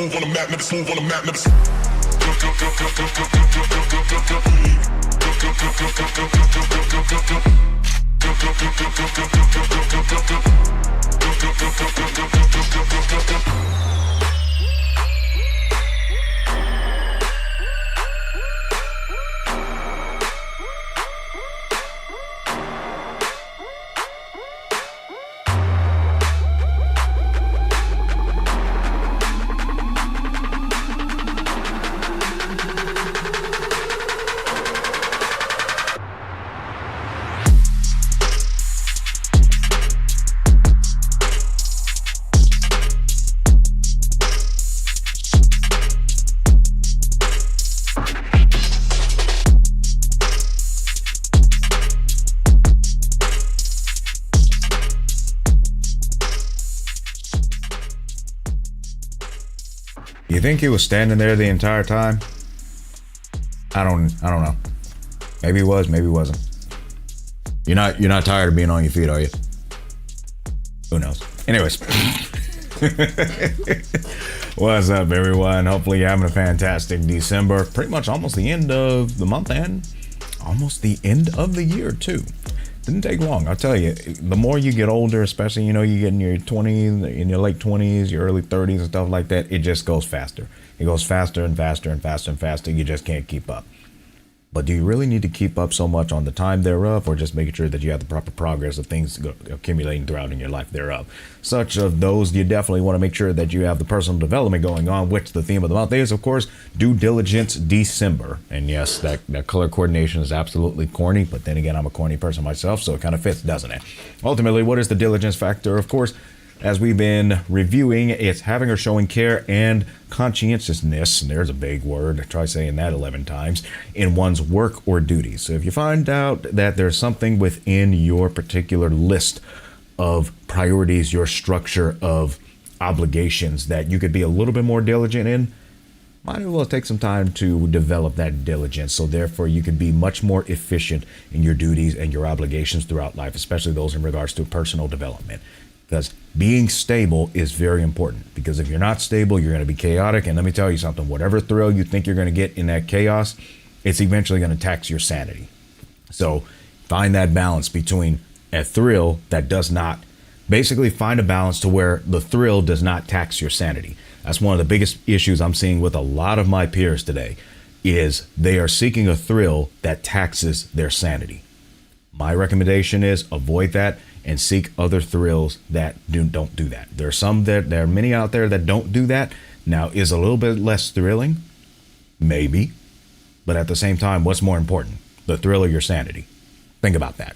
smooth on the map, never smooth on the map, never. You think he was standing there the entire time? I don't know. Maybe he was, maybe he wasn't. You're not tired of being on your feet, are you? Who knows? Anyways. What's up, everyone? Hopefully you're having a fantastic December. Pretty much almost the end of the month and almost the end of the year too. Didn't take long. I'll tell you, the more you get older, especially, you get in your 20s, in your late 20s, your early 30s and stuff like that, it just goes faster. It goes faster and faster and faster and faster. You just can't keep up. But do you really need to keep up so much on the time thereof, or just making sure that you have the proper progress of things accumulating throughout in your life thereof? Such of those, you definitely want to make sure that you have the personal development going on, which the theme of the month is, of course, Due Diligence December. And yes, that color coordination is absolutely corny, but then again, I'm a corny person myself, so it kind of fits, doesn't it? Ultimately, what is the diligence factor? Of course, as we've been reviewing, it's having or showing care and conscientiousness, and there's a big word, try saying that 11 times, in one's work or duties. So if you find out that there's something within your particular list of priorities, your structure of obligations that you could be a little bit more diligent in, might as well take some time to develop that diligence, so therefore you can be much more efficient in your duties and your obligations throughout life, especially those in regards to personal development. Because being stable is very important, because if you're not stable, you're going to be chaotic. And let me tell you something, whatever thrill you think you're going to get in that chaos, it's eventually going to tax your sanity. So find that balance between a thrill that does not, basically find a balance to where the thrill does not tax your sanity. That's one of the biggest issues I'm seeing with a lot of my peers today, is they are seeking a thrill that taxes their sanity. My recommendation is avoid that and seek other thrills that don't do that. There are many out there that don't do that. Now, is a little bit less thrilling? Maybe. But at the same time, what's more important? The thrill or your sanity? Think about that.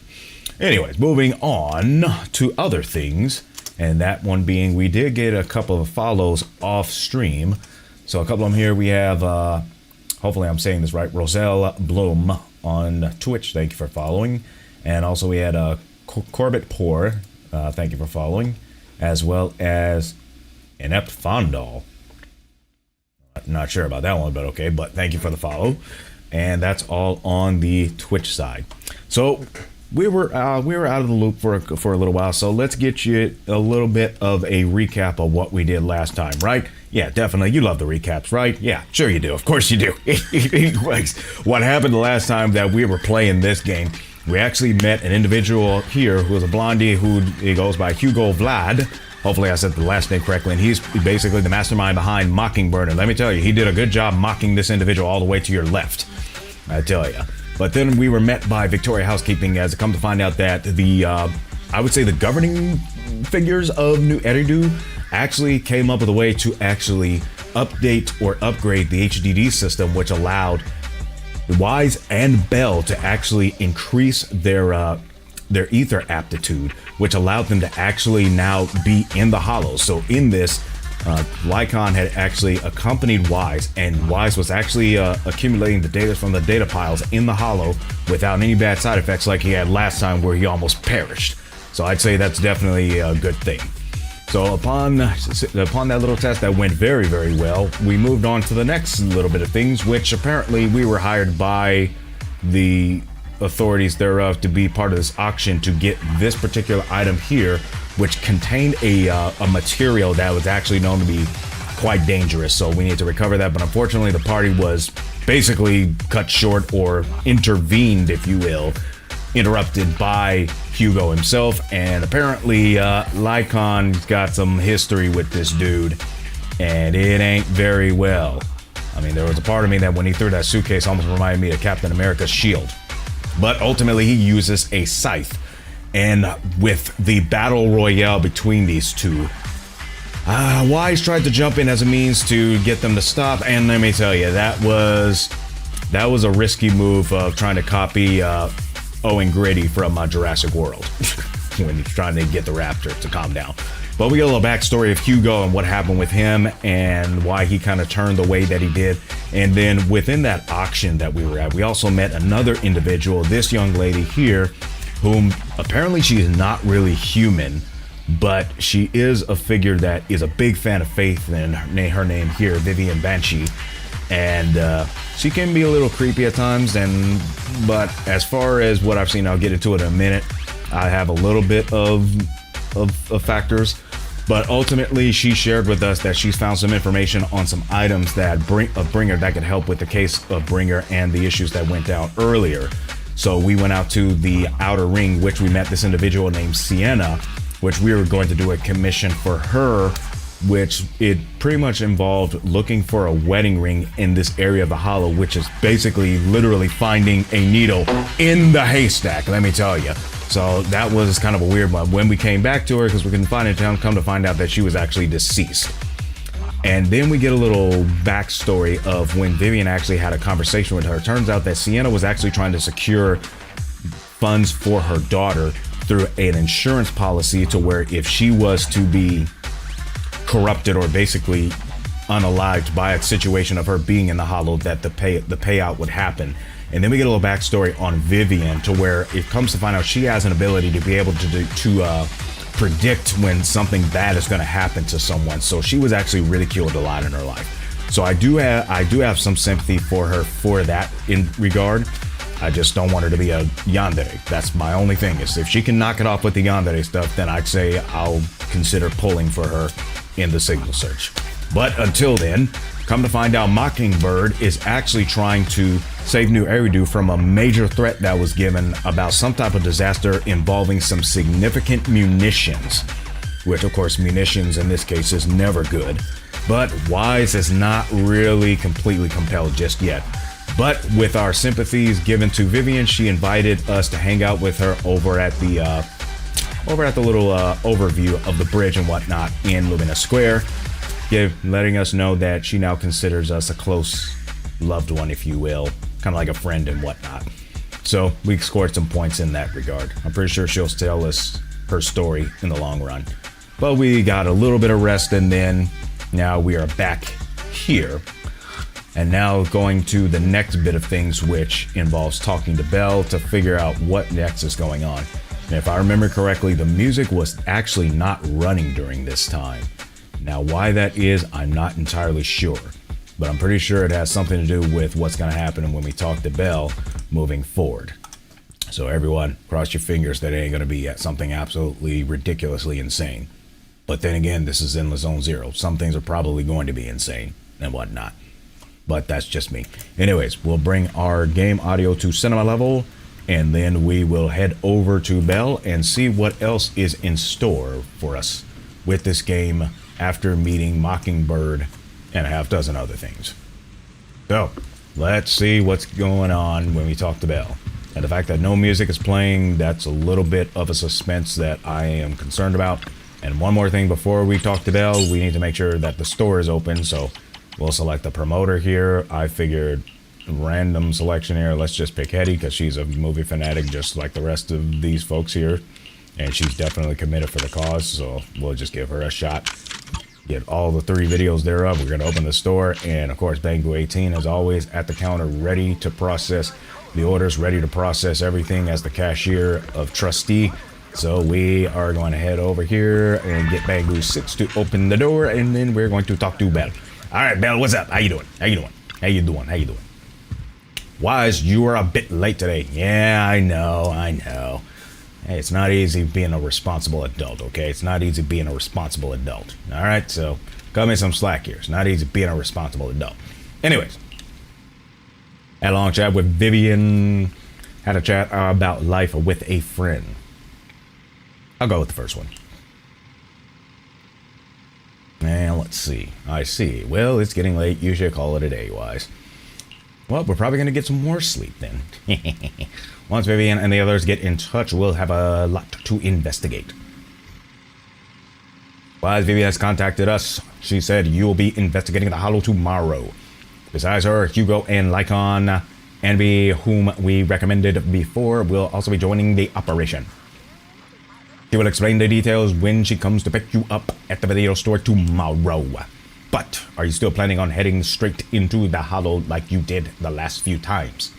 Anyways, moving on to other things. And that one being, we did get a couple of follows off stream. So a couple of them here. We have, hopefully I'm saying this right, Roselle Bloom on Twitch. Thank you for following. And also we had Corbett Poor, thank you for following, as well as Inept Fondal. Not sure about that one, but okay, but thank you for the follow. And that's all on the Twitch side. So we were out of the loop for a little while, so let's get you a little bit of a recap of what we did last time, right? Yeah, definitely. You love the recaps, right? Yeah, sure you do. Of course you do. Anyways, what happened the last time that we were playing this game, we actually met an individual here who was a blondie who goes by Hugo Vlad. Hopefully I said the last name correctly. And he's basically the mastermind behind Mockingbird. And let me tell you, he did a good job mocking this individual all the way to your left, I tell you. But then we were met by Victoria Housekeeping, as it come to find out that the, I would say the governing figures of New Eridu actually came up with a way to actually update or upgrade the HDD system, which allowed Wise and Bell to actually increase their ether aptitude, which allowed them to actually now be in the hollows. So in this, Lycon had actually accompanied Wise, and Wise was actually accumulating the data from the data piles in the hollow without any bad side effects like he had last time, where he almost perished. So I'd say that's definitely a good thing. So upon that little test that went very, very well, we moved on to the next little bit of things, which apparently we were hired by the authorities thereof to be part of this auction to get this particular item here, which contained a material that was actually known to be quite dangerous, so we need to recover that. But unfortunately, the party was basically cut short, or intervened, if you will, interrupted by Hugo himself. And apparently Lycon's got some history with this dude, and it ain't very well. I mean, there was a part of me that when he threw that suitcase almost reminded me of Captain America's shield. But ultimately he uses a scythe, and with the battle royale between these two, Wise tried to jump in as a means to get them to stop, and let me tell you, that was a risky move of trying to copy Owen Grady from Jurassic World when he's trying to get the raptor to calm down. But we get a little backstory of Hugo and what happened with him and why he kind of turned the way that he did. And then within that auction that we were at, we also met another individual, this young lady here, whom apparently she is not really human, but she is a figure that is a big fan of faith, and her name here, Vivian Banshee. And she can be a little creepy at times, but as far as what I've seen, I'll get into it in a minute. I have a little bit of factors, but ultimately she shared with us that she's found some information on some items that Bringer that could help with the case of Bringer and the issues that went down earlier. So we went out to the outer ring, which we met this individual named Sienna, which we were going to do a commission for her, which it pretty much involved looking for a wedding ring in this area of the hollow, which is basically literally finding a needle in the haystack, let me tell you. So that was kind of a weird one. When we came back to her, because we couldn't find it, come to find out that she was actually deceased. And then we get a little backstory of when Vivian actually had a conversation with her. It turns out that Sienna was actually trying to secure funds for her daughter through an insurance policy, to where if she was to be corrupted or basically unalived by a situation of her being in the hollow, that the payout would happen. And then we get a little backstory on Vivian, to where it comes to find out she has an ability to be able to predict when something bad is going to happen to someone. So she was actually ridiculed a lot in her life. So I do have some sympathy for her for that in regard. I just don't want her to be a yandere. That's my only thing, is if she can knock it off with the yandere stuff, then I'd say I'll consider pulling for her in the signal search. But until then, come to find out, Mockingbird is actually trying to save New Eridu from a major threat that was given about some type of disaster involving some significant munitions, which of course munitions in this case is never good. But Wise is not really completely compelled just yet. But with our sympathies given to Vivian, she invited us to hang out with her over at the little overview of the bridge and whatnot in Lumina Square, letting us know that she now considers us a close loved one, if you will, kind of like a friend and whatnot. So we scored some points in that regard. I'm pretty sure she'll tell us her story in the long run. But we got a little bit of rest, and then now we are back here. And now going to the next bit of things, which involves talking to Belle to figure out what next is going on. And if I remember correctly, the music was actually not running during this time. Now, why that is, I'm not entirely sure, but I'm pretty sure it has something to do with what's going to happen when we talk to Belle moving forward. So everyone, cross your fingers that it ain't going to be something absolutely ridiculously insane. But then again, this is Zenless Zone Zero. Some things are probably going to be insane and whatnot. But that's just me. Anyways, we'll bring our game audio to cinema level, and then we will head over to Belle and see what else is in store for us with this game after meeting Mockingbird and a half dozen other things. So, let's see what's going on when we talk to Belle. And the fact that no music is playing, that's a little bit of a suspense that I am concerned about. And one more thing before we talk to Belle, we need to make sure that the store is open, so we'll select the promoter here. I figured random selection here. Let's just pick Hetty because she's a movie fanatic just like the rest of these folks here. And she's definitely committed for the cause, so we'll just give her a shot. Get all the 3 videos thereof. We're going to open the store. And of course, Bangu 18, as always, at the counter, ready to process the orders, ready to process everything as the cashier of trustee. So we are going to head over here and get Bangu 6 to open the door. And then we're going to talk to Belle. All right, Belle, what's up? How you doing? How you doing? How you doing? How you doing? Wise, you are a bit late today. Yeah, I know. Hey, it's not easy being a responsible adult, okay? It's not easy being a responsible adult. All right, so Cut me some slack here. It's not easy being a responsible adult. Anyways, had a long chat with Vivian. Had a chat about life with a friend. I'll go with the first one. And let's see. I see. Well, it's getting late. You should call it a day, Wise. Well, we're probably going to get some more sleep then. Once Vivian and the others get in touch, we'll have a lot to investigate. Wise, Vivian has contacted us. She said you will be investigating the Hollow tomorrow. Besides her, Hugo and Lycon, Envy, whom we recommended before, will also be joining the operation. She will explain the details when she comes to pick you up at the video store tomorrow. But are you still planning on heading straight into the Hollow like you did the last few times?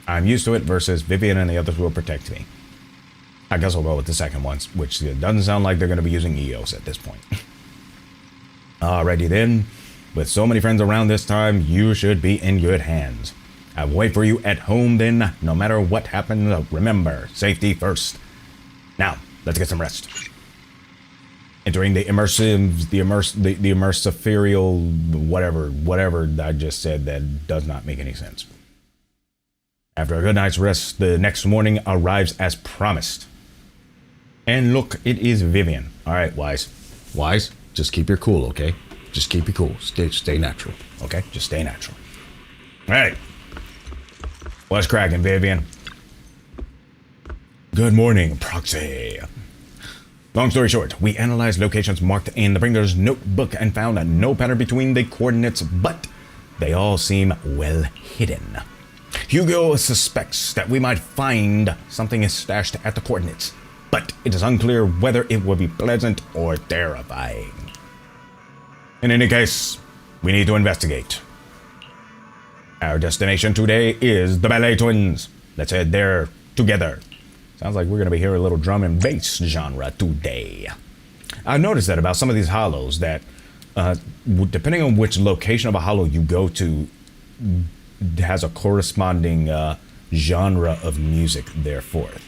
I'm used to it versus Vivian and the others will protect me. I guess I'll go with the second one, which doesn't sound like they're going to be using EOS at this point. Alrighty then. With so many friends around this time, you should be in good hands. I will wait for you at home then. No matter what happens, remember, safety first. Now, let's get some rest. Entering the immersive whatever I just said that does not make any sense. After a good night's rest, the next morning arrives as promised. And look, it is Vivian. All right, Wise. Wise, just keep your cool, okay? Just keep your cool. Stay natural, okay? Just stay natural. All right. What's cracking, Vivian? Good morning, Proxy. Long story short, we analyzed locations marked in the Bringer's notebook and found no pattern between the coordinates, but they all seem well hidden. Hugo suspects that we might find something stashed at the coordinates, but it is unclear whether it will be pleasant or terrifying. In any case, we need to investigate. Our destination today is the Ballet Twins. Let's head there together. Sounds like we're going to be hearing a little drum and bass genre today. I noticed that about some of these hollows that, depending on which location of a hollow you go to, has a corresponding genre of music thereforth.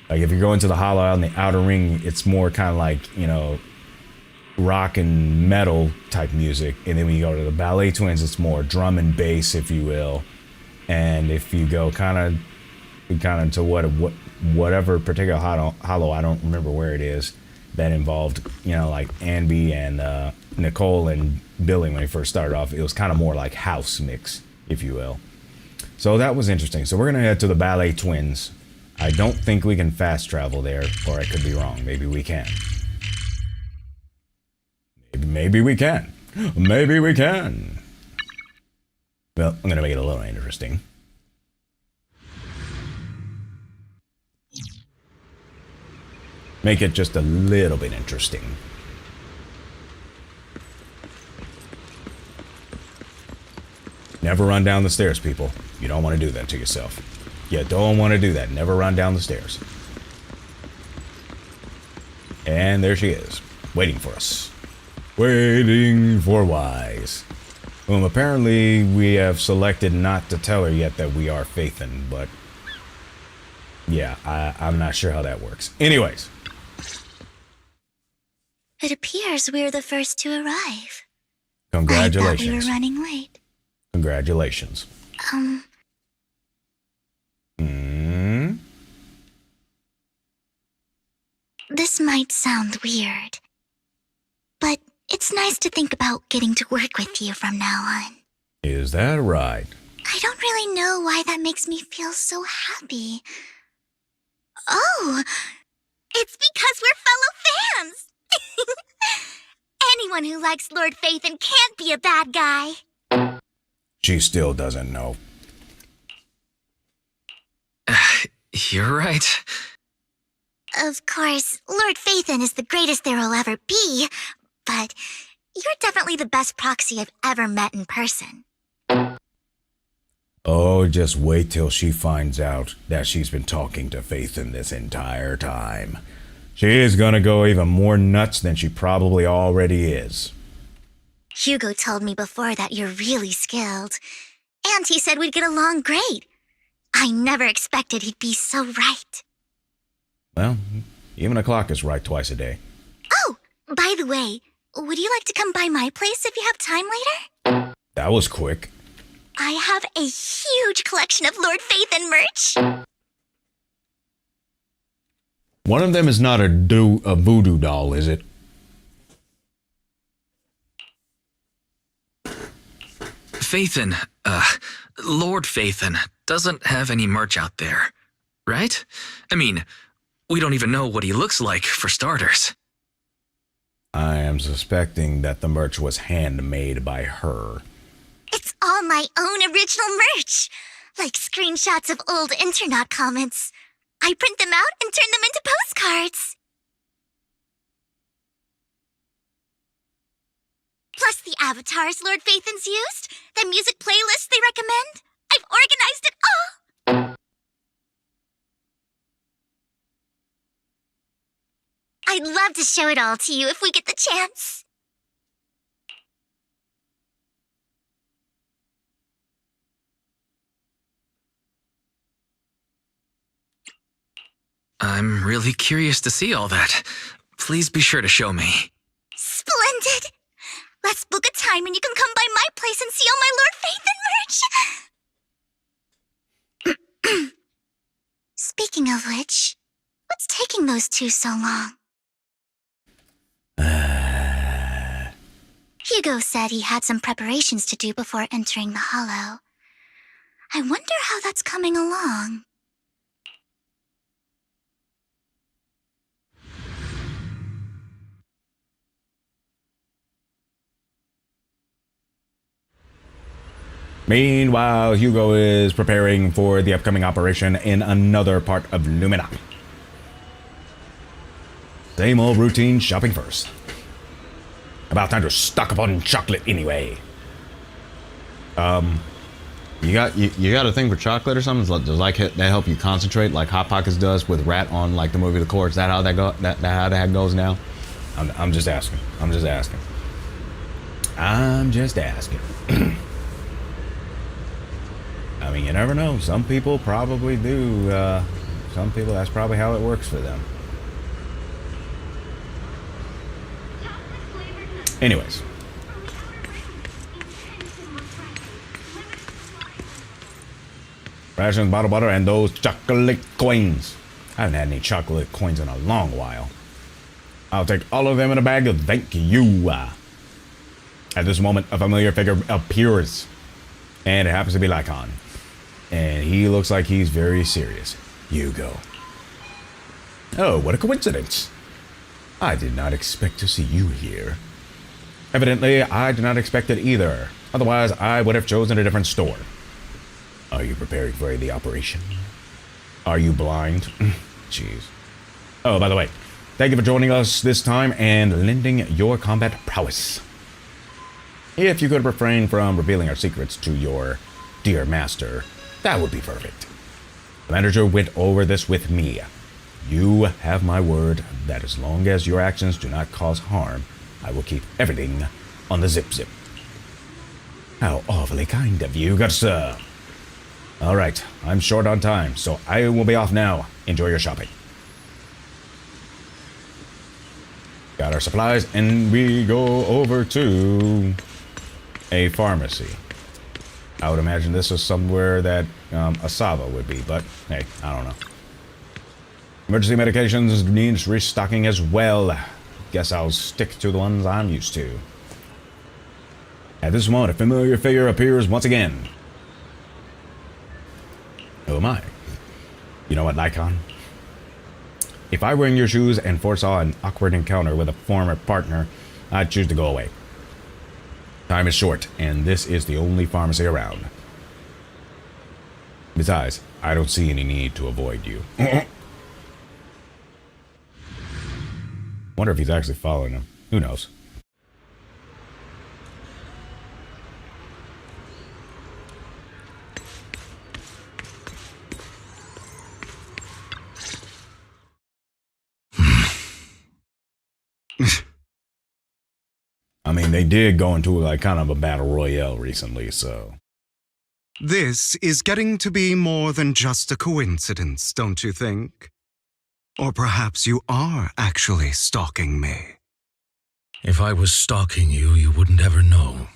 Like if you're going to the hollow out in the outer ring, it's more kind of like, you know, rock and metal type music. And then when you go to the Ballet Twins, it's more drum and bass, if you will. And if you go kind of to whatever particular hollow, I don't remember where it is, that involved, you know, like Anby and Nicole and Billy when they first started off. It was kind of more like house mix, if you will. So that was interesting. So we're going to head to the Ballet Twins. I don't think we can fast travel there, or I could be wrong. Maybe we can. Maybe we can. Maybe we can. Well, I'm going to make it a little interesting. Make it just a little bit interesting. Never run down the stairs, people. You don't want to do that to yourself. You don't want to do that. Never run down the stairs. And there she is, waiting for us. Waiting for Wise. Whom apparently we have selected not to tell her yet that we are Faithin, but yeah, I'm not sure how that works. Anyways. It appears we're the first to arrive. Congratulations. I thought we were running late. Congratulations. This might sound weird, but it's nice to think about getting to work with you from now on. Is that right? I don't really know why that makes me feel so happy. Oh, it's because we're fellow fans! Anyone who likes Lord Faithin can't be a bad guy. She still doesn't know. You're right. Of course, Lord Faithin is the greatest there will ever be, but you're definitely the best proxy I've ever met in person. Oh, just wait till she finds out that she's been talking to Faithin this entire time. She is gonna go even more nuts than she probably already is. Hugo told me before that you're really skilled, and he said we'd get along great. I never expected he'd be so right. Well, even a clock is right twice a day. Oh, by the way, Would you like to come by my place if you have time later? That was quick. I have a huge collection of Lord Phaethon merch. One of them is not a voodoo doll, is it? Phaethon, Lord Phaethon doesn't have any merch out there, right? I mean, we don't even know what he looks like, for starters. I am suspecting that the merch was handmade by her. It's all my own original merch, like screenshots of old internet comments. I print them out and turn them into postcards. Plus the avatars Lord Phaethon's used, the music playlists they recommend. I've organized it all. I'd love to show it all to you if we get the chance. I'm really curious to see all that. Please be sure to show me. Splendid! Let's book a time and you can come by my place and see all my Lord Phaethon merch. Speaking of which, what's taking those two so long? Hugo said he had some preparations to do before entering the Hollow. I wonder how that's coming along. Meanwhile, Hugo is preparing for the upcoming operation in another part of Lumina. Same old routine shopping first. About time to stock up on chocolate anyway. You got a thing for chocolate or something? Does like that help you concentrate like Hot Pockets does with Rat on like the movie The Core? Is that how that go? That how that goes now? I'm just asking. I'm just asking. I mean, you never know. Some people probably do. Some people, that's probably how it works for them. Anyways. Rations, bottled butter, and those chocolate coins. I haven't had any chocolate coins in a long while. I'll take all of them in a bag. Thank you. At this moment, a familiar figure appears. And it happens to be Lycon. And he looks like he's very serious. Hugo. Oh, what a coincidence. I did not expect to see you here. Evidently, I did not expect it either. Otherwise, I would have chosen a different store. Are you preparing for the operation? Are you blind? Jeez. Oh, by the way, thank you for joining us this time and lending your combat prowess. If you could refrain from revealing our secrets to your dear master, that would be perfect. The manager went over this with me. You have my word that as long as your actions do not cause harm, I will keep everything on the zip. How awfully kind of you, good sir. All right, I'm short on time, so I will be off now. Enjoy your shopping. Got our supplies, and we go over to a pharmacy. I would imagine this is somewhere that Asava would be, but hey, I don't know. Emergency medications needs restocking as well. Guess I'll stick to the ones I'm used to. At this moment, a familiar figure appears once again. Who am I? You know what, Nikon? If I were in your shoes and foresaw an awkward encounter with a former partner, I'd choose to go away. Time is short, and this is the only pharmacy around. Besides, I don't see any need to avoid you. Wonder if he's actually following him. Who knows? I mean, they did go into like kind of a battle royale recently, so. This is getting to be more than just a coincidence, don't you think? Or perhaps you are actually stalking me. If I was stalking you, you wouldn't ever know.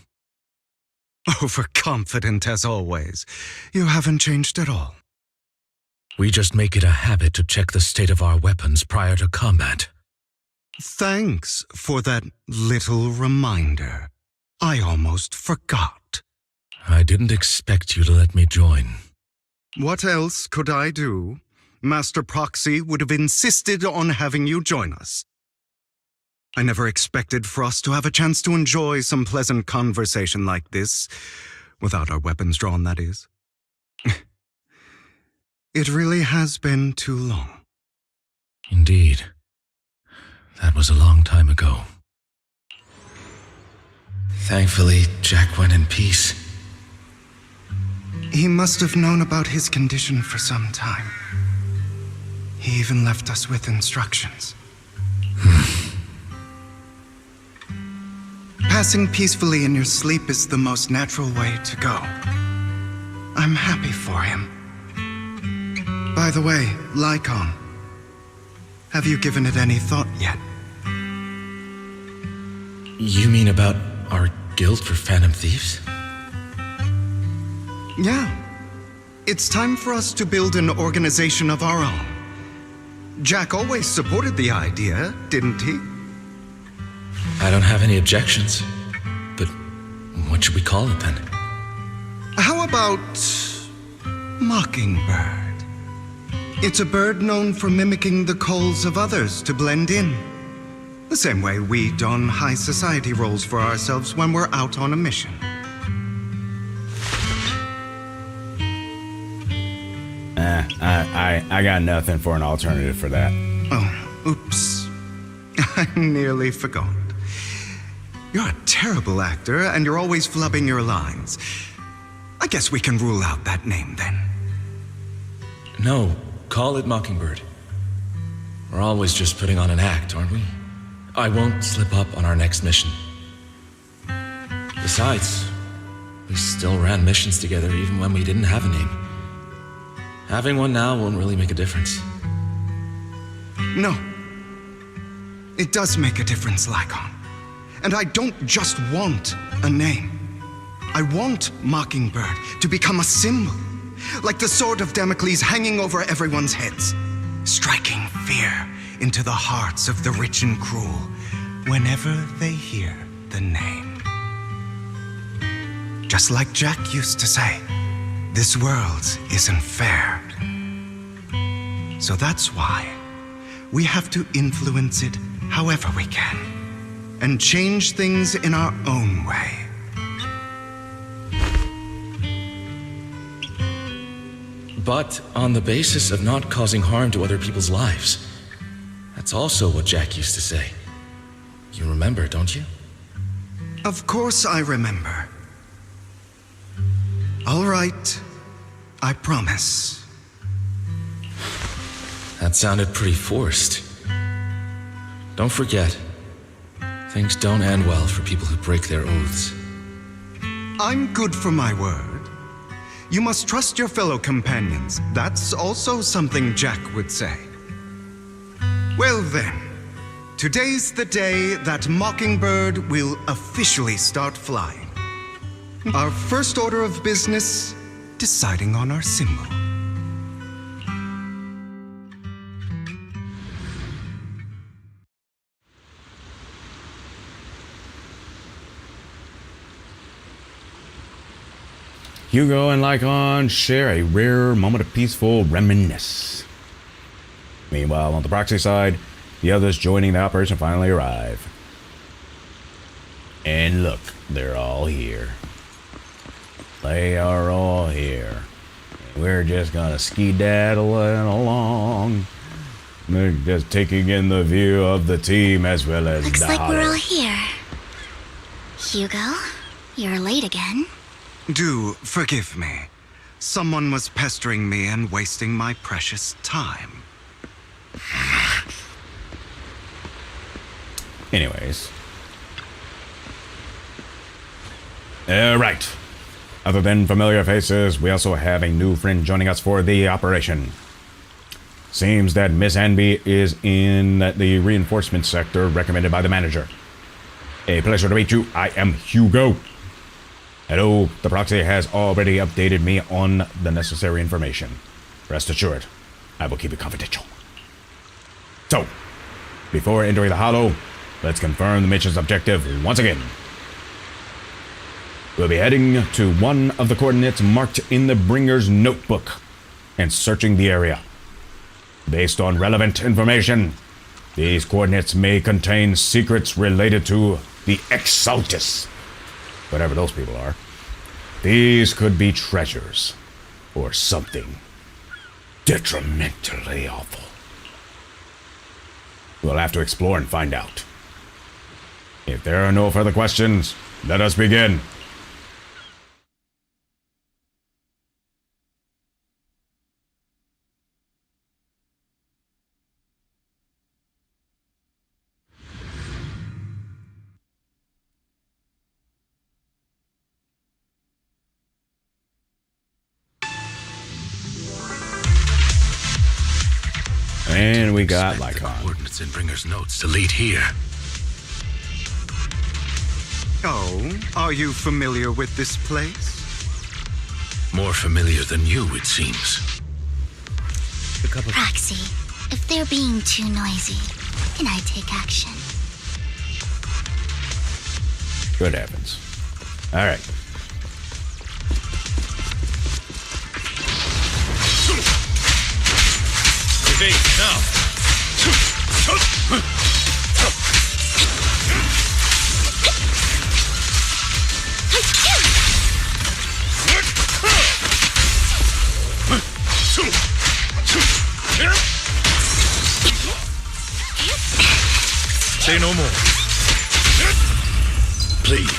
Overconfident as always. You haven't changed at all. We just make it a habit to check the state of our weapons prior to combat. Thanks for that little reminder. I almost forgot. I didn't expect you to let me join. What else could I do? Master Proxy would have insisted on having you join us. I never expected for us to have a chance to enjoy some pleasant conversation like this, without our weapons drawn, that is. It really has been too long. Indeed. That was a long time ago. Thankfully, Jack went in peace. He must have known about his condition for some time. He even left us with instructions. Passing peacefully in your sleep is the most natural way to go. I'm happy for him. By the way, Lycon, have you given it any thought yet? You mean about our guild for Phantom Thieves? Yeah. It's time for us to build an organization of our own. Jack always supported the idea, didn't he? I don't have any objections. But what should we call it then? How about Mockingbird? It's a bird known for mimicking the calls of others to blend in. The same way we don high society roles for ourselves when we're out on a mission. I got nothing for an alternative for that. Oh, oops. I nearly forgot. You're a terrible actor, and you're always flubbing your lines. I guess we can rule out that name, then. No, call it Mockingbird. We're always just putting on an act, aren't we? I won't slip up on our next mission. Besides, we still ran missions together even when we didn't have a name. Having one now won't really make a difference. No. It does make a difference, Lycon. And I don't just want a name. I want Mockingbird to become a symbol, like the sword of Damocles hanging over everyone's heads, striking fear into the hearts of the rich and cruel whenever they hear the name. Just like Jack used to say, this world isn't fair. So that's why we have to influence it however we can, and change things in our own way. But on the basis of not causing harm to other people's lives. That's also what Jack used to say. You remember, don't you? Of course I remember. All right, I promise. That sounded pretty forced. Don't forget, things don't end well for people who break their oaths. I'm good for my word. You must trust your fellow companions. That's also something Jack would say. Well then, today's the day that Mockingbird will officially start flying. Our first order of business, deciding on our symbol. Hugo and Lycon share a rare moment of peaceful reminiscence. Meanwhile, on the proxy side, the others joining the operation finally arrive. And look, they're all here. They are all here. We're just gonna skedaddle along. They're just taking in the view of the team as well as Looks the like we're hollow. all here. Hugo, you're late again. Do forgive me. Someone was pestering me and wasting my precious time. Anyways. Right. Other than familiar faces, we also have a new friend joining us for the operation. Seems that Miss Anby is in the reinforcement sector recommended by the manager. A pleasure to meet you. I am Hugo. Hello, the proxy has already updated me on the necessary information. Rest assured, I will keep it confidential. So, before entering the Hollow, let's confirm the mission's objective once again. We'll be heading to one of the coordinates marked in the Bringer's notebook and searching the area. Based on relevant information, these coordinates may contain secrets related to the Exaltus, whatever those people are. These could be treasures or something detrimentally awful. We'll have to explore and find out. If there are no further questions, let us begin. And we got Lycon. Coordinates in Bringer's notes to lead here. Oh, are you familiar with this place? More familiar than you, it seems. Proxy, if they're being too noisy, can I take action? Good heavens. All right. Now. Say no more. Please.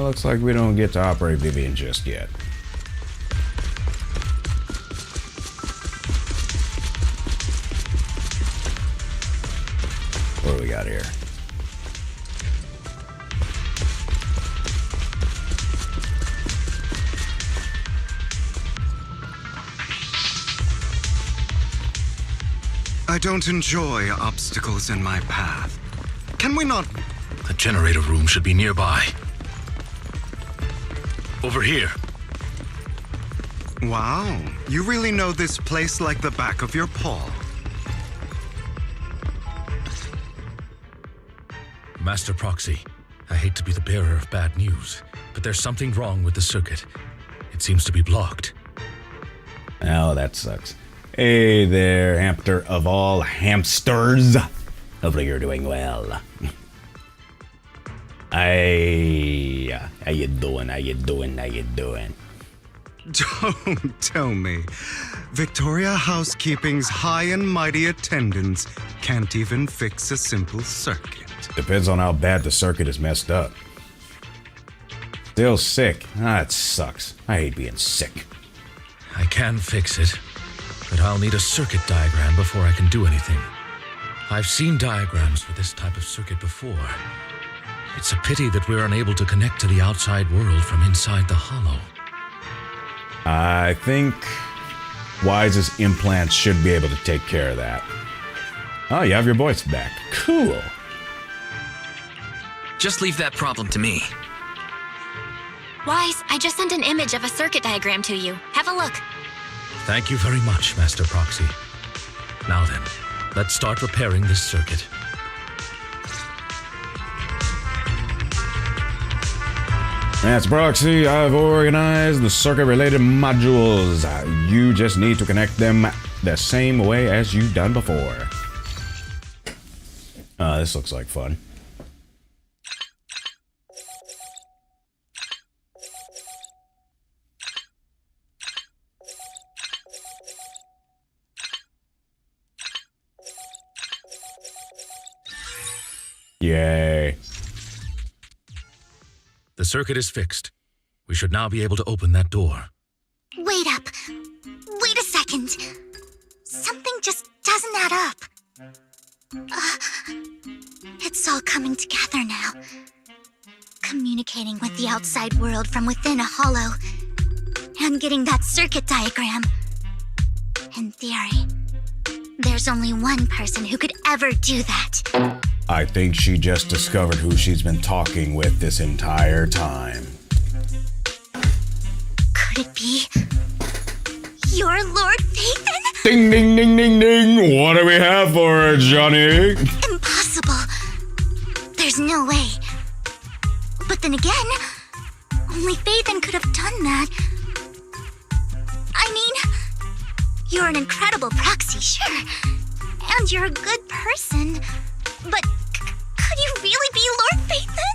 Looks like we don't get to operate Vivian just yet. What do we got here? I don't enjoy obstacles in my path. Can we not... The generator room should be nearby. Over here. Wow, you really know this place like the back of your paw. Master Proxy, I hate to be the bearer of bad news, but there's something wrong with the circuit. It seems to be blocked. Oh, that sucks. Hey there, hamster of all hamsters. Hopefully you're doing well. Hey, how you doing? How you doing? How you doing? Don't tell me. Victoria Housekeeping's high and mighty attendants can't even fix a simple circuit. Depends on how bad the circuit is messed up. Still sick. That sucks. I hate being sick. I can fix it, but I'll need a circuit diagram before I can do anything. I've seen diagrams for this type of circuit before. It's a pity that we're unable to connect to the outside world from inside the hollow. I think Wise's implants should be able to take care of that. Oh, you have your voice back. Cool. Just leave that problem to me. Wise, I just sent an image of a circuit diagram to you. Have a look. Thank you very much, Master Proxy. Now then, let's start repairing this circuit. That's Proxy. I've organized the circuit-related modules. You just need to connect them the same way as you've done before. This looks like fun. Yay. The circuit is fixed. We should now be able to open that door. Wait up. Wait a second. Something just doesn't add up. It's all coming together now. communicating with the outside world from within a hollow, and getting that circuit diagram. In theory, there's only one person who could ever do that. I think she just discovered who she's been talking with this entire time. Could it be your Lord Phaethon? Ding, ding, ding, ding, ding. What do we have for her, Johnny? Impossible. There's no way. But then again, only Phaethon could have done that. I mean, you're an incredible proxy, sure. And you're a good person. But could you really be Lord Phaethon?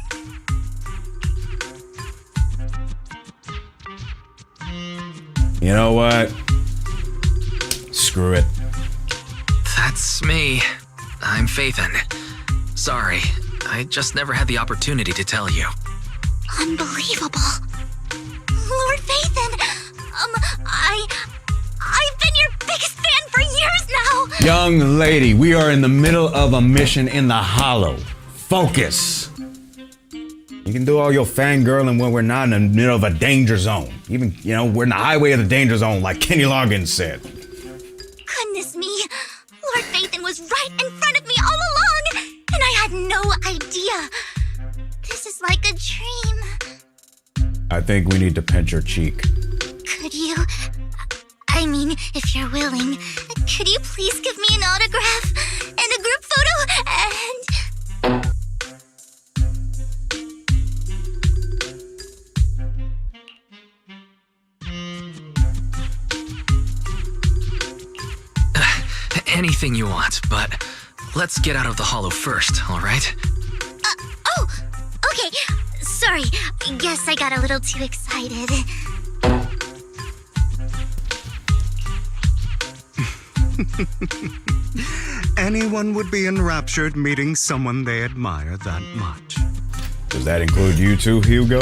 You know what? Screw it. That's me. I'm Phaethon. Sorry, I just never had the opportunity to tell you. Unbelievable. Lord Phaethon, I've been your biggest fan for years now. Young lady, we are in the middle of a mission in the Hollow. Focus. You can do all your fangirling when we're not in the middle of a danger zone. Even, we're in the highway of the danger zone, like Kenny Loggins said. Goodness me. Lord Phaethon was right in front of me all along, and I had no idea. This is like a dream. I think we need to pinch her cheek. Could you? I mean, if you're willing, could you please give me an autograph and a group photo and... Anything you want, but let's get out of the hollow first, all right? Oh, okay. Sorry, guess I got a little too excited. Anyone would be enraptured meeting someone they admire that much. Does that include you too, Hugo?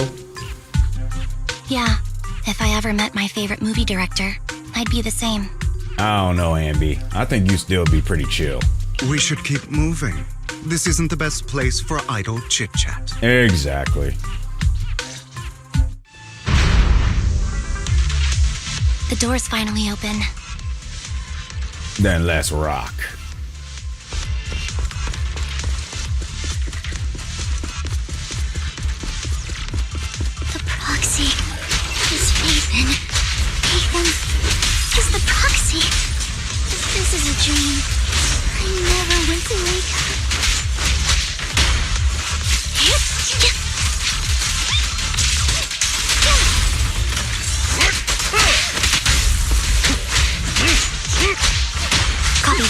Yeah, if I ever met my favorite movie director, I'd be the same. I don't know, Ambi. I think you still be pretty chill. We should keep moving. This isn't the best place for idle chit-chat. Exactly. The door's finally open. Then let's rock. The proxy is Phaethon. Phaethon is the proxy. This is a dream. I never went to wake up. Copy.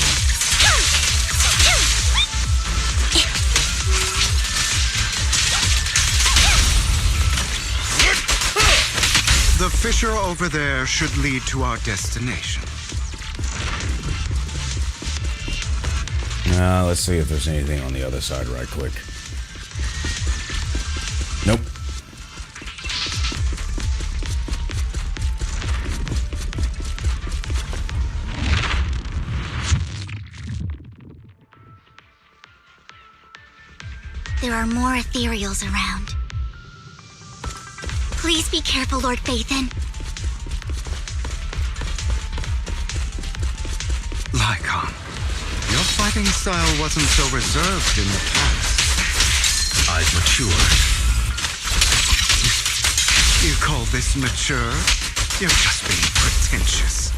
The fissure over there should lead to our destination. Now, let's see if there's anything on the other side right quick. Nope. There are more ethereals around. Please be careful, Lord Phaethon. Lycon, your fighting style wasn't so reserved in the past. I've matured. You call this mature? You're just being pretentious.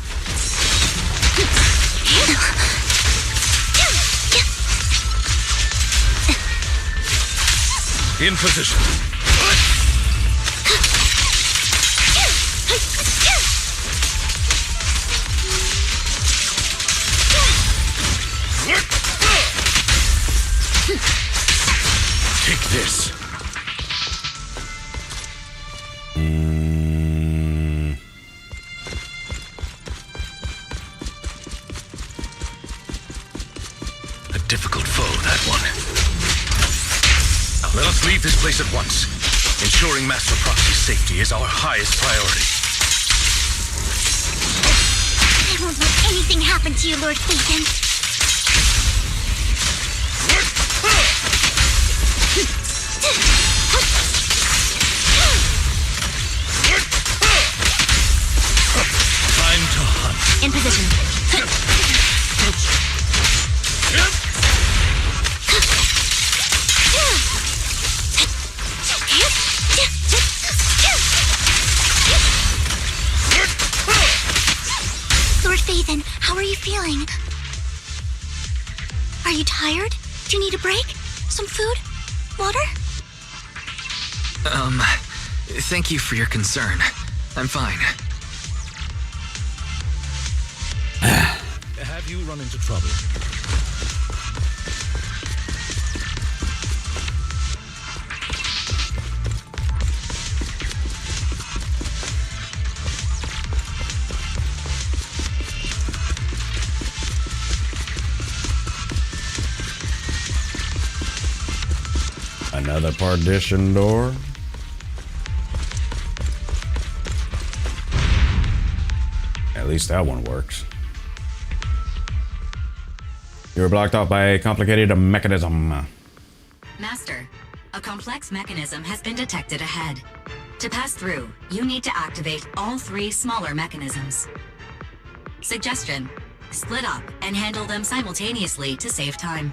In position. Take this. A difficult foe, that one. Let us leave this place at once. Ensuring Master Proxy's safety is our highest priority. I won't let anything happen to you, Lord Phaethon. Are you tired? Do you need a break? Some food? Water? Thank you for your concern. I'm fine. Have you run into trouble? Another partition door. At least that one works. You were blocked off by a complicated mechanism. Master, a complex mechanism has been detected ahead. To pass through, you need to activate all 3 smaller mechanisms. Suggestion: split up and handle them simultaneously to save time.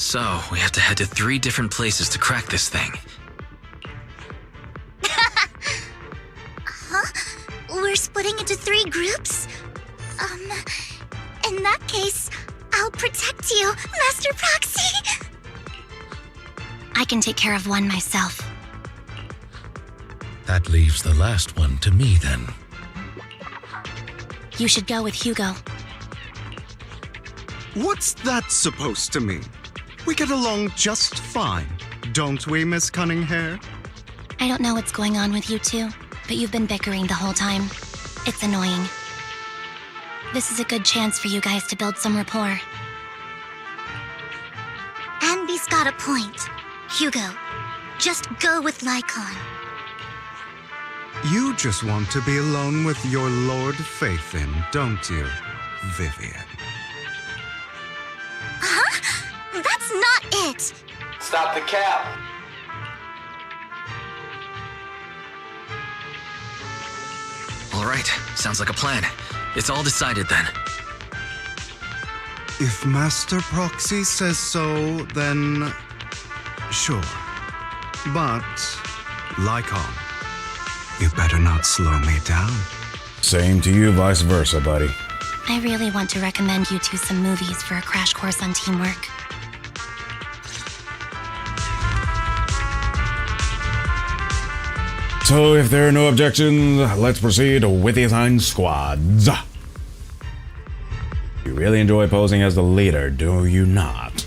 So, we have to head to 3 different places to crack this thing. We're splitting into 3 groups? In that case, I'll protect you, Master Proxy! I can take care of one myself. That leaves the last one to me, then. You should go with Hugo. What's that supposed to mean? We get along just fine, don't we, Miss Cunninghair? I don't know what's going on with you two, but you've been bickering the whole time. It's annoying. This is a good chance for you guys to build some rapport. Anby's got a point. Hugo, just go with Lycon. You just want to be alone with your Lord Faithin, don't you, Vivian? Huh? That's not it! Stop the cap. All right, sounds like a plan. It's all decided then. If Master Proxy says so, then sure. But, Lycon, you better not slow me down. Same to you, vice versa, buddy. I really want to recommend you two some movies for a crash course on teamwork. So, if there are no objections, let's proceed with the assigned squads. You really enjoy posing as the leader, do you not?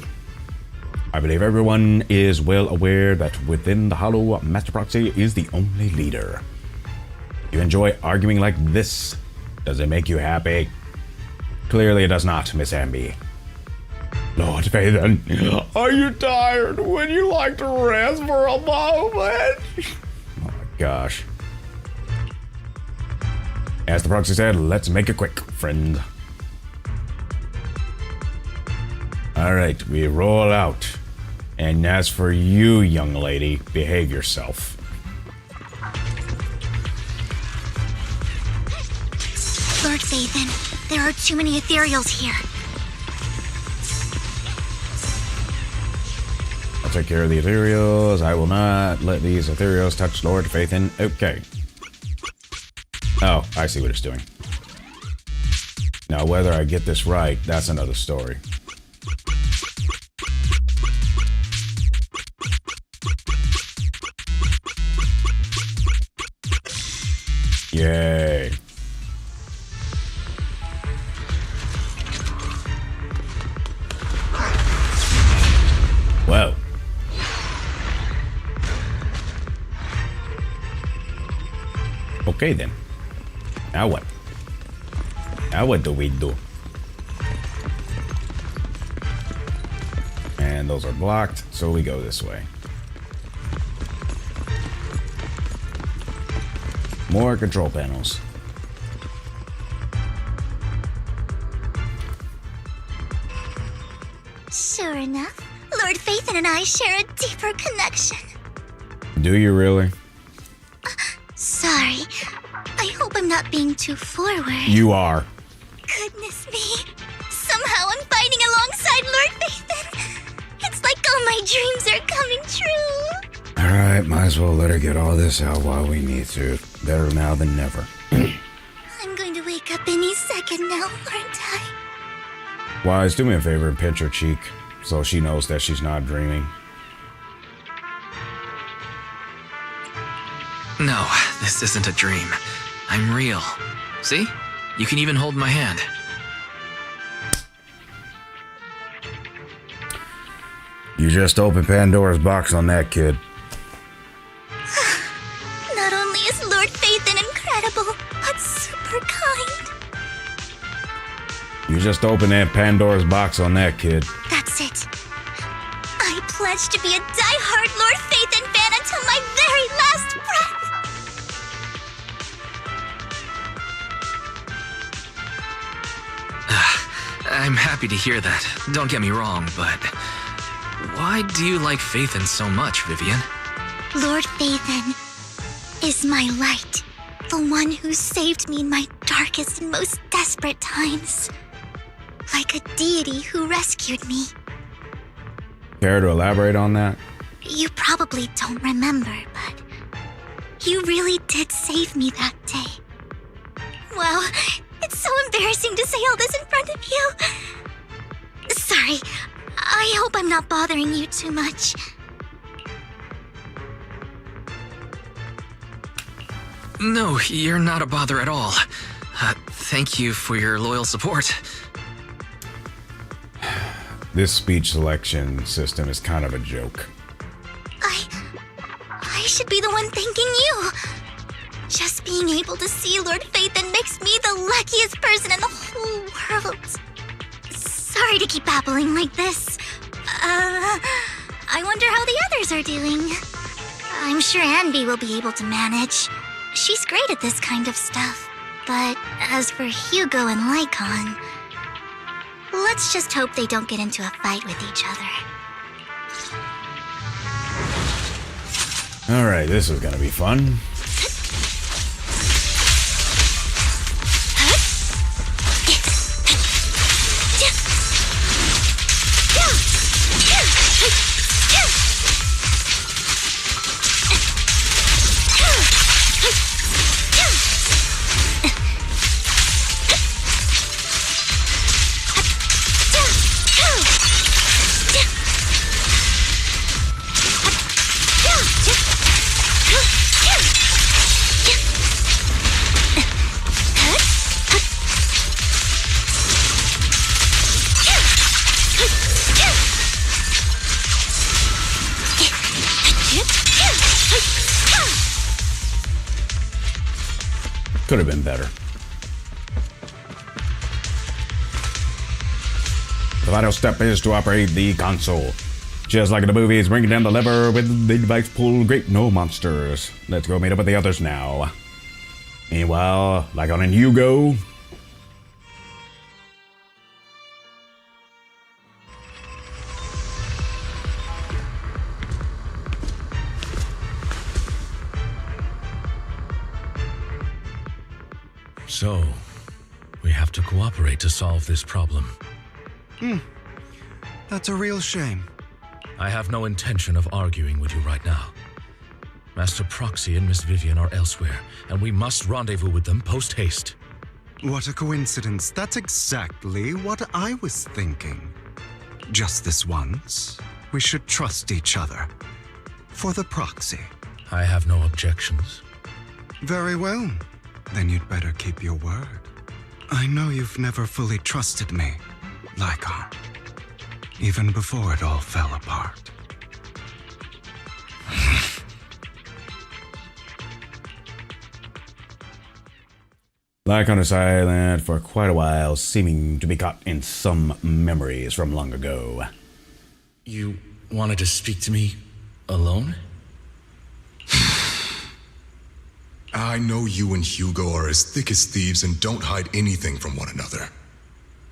I believe everyone is well aware that within the Hollow, Master Proxy is the only leader. You enjoy arguing like this? Does it make you happy? Clearly it does not, Miss Amby. Lord Faithin, are you tired? Would you like to rest for a moment? Oh my gosh. As the proxy said, let's make it quick, friend. Alright, we roll out. And as for you, young lady, behave yourself. Lord Faithin, there are too many ethereals here. I'll take care of the ethereals. I will not let these ethereals touch Lord Faithin. Okay. Oh, I see what it's doing. Now, whether I get this right, that's another story. Yay. Whoa. Okay then. Now what? Now what do we do? And those are blocked, so we go this way. More control panels. Sure enough, Lord Faithin and I share a deeper connection. Do you really? Sorry. I hope I'm not being too forward. You are. Goodness me. Somehow I'm fighting alongside Lord Faithin. It's like all my dreams are coming true. Alright, might as well let her get all this out while we need to. Better now than never. I'm going to wake up any second now, aren't I? Wise, do me a favor and pinch her cheek so she knows that she's not dreaming. No, this isn't a dream. I'm real. See? You can even hold my hand. You just opened Pandora's box on that, kid. Not only is Lord Phaethon incredible, but super kind. You just opened that Pandora's box on that, kid. That's it. I pledge to be a die-hard Lord Phaethon fan until my very last breath. I'm happy to hear that. Don't get me wrong, but why do you like Phaethon so much, Vivian? Lord Phaethon is my light, the one who saved me in my darkest and most desperate times. Like a deity who rescued me. Care to elaborate on that? You probably don't remember, but you really did save me that day. Wow, it's so embarrassing to say all this in front of you. Sorry, I hope I'm not bothering you too much. No, you're not a bother at all. Thank you for your loyal support. This speech selection system is kind of a joke. I should be the one thanking you. Just being able to see Lord Phaethon makes me the luckiest person in the whole world. Sorry to keep babbling like this. I wonder how the others are doing. I'm sure Anby will be able to manage. She's great at this kind of stuff. But as for Hugo and Lycon, let's just hope they don't get into a fight with each other. Alright, this is gonna be fun. Could have been better. The final step is to operate the console. Just like in the movies, bringing down the lever with the device pull great no monsters. Let's go meet up with the others now. Meanwhile, Lycon and Hugo. So, we have to cooperate to solve this problem. That's a real shame. I have no intention of arguing with you right now. Master Proxy and Miss Vivian are elsewhere, and we must rendezvous with them post-haste. What a coincidence. That's exactly what I was thinking. Just this once, we should trust each other. For the Proxy. I have no objections. Very well. Then you'd better keep your word. I know you've never fully trusted me, Lycon. Even before it all fell apart. Lycon is silent for quite a while, seeming to be caught in some memories from long ago. You wanted to speak to me alone? I know you and Hugo are as thick as thieves and don't hide anything from one another.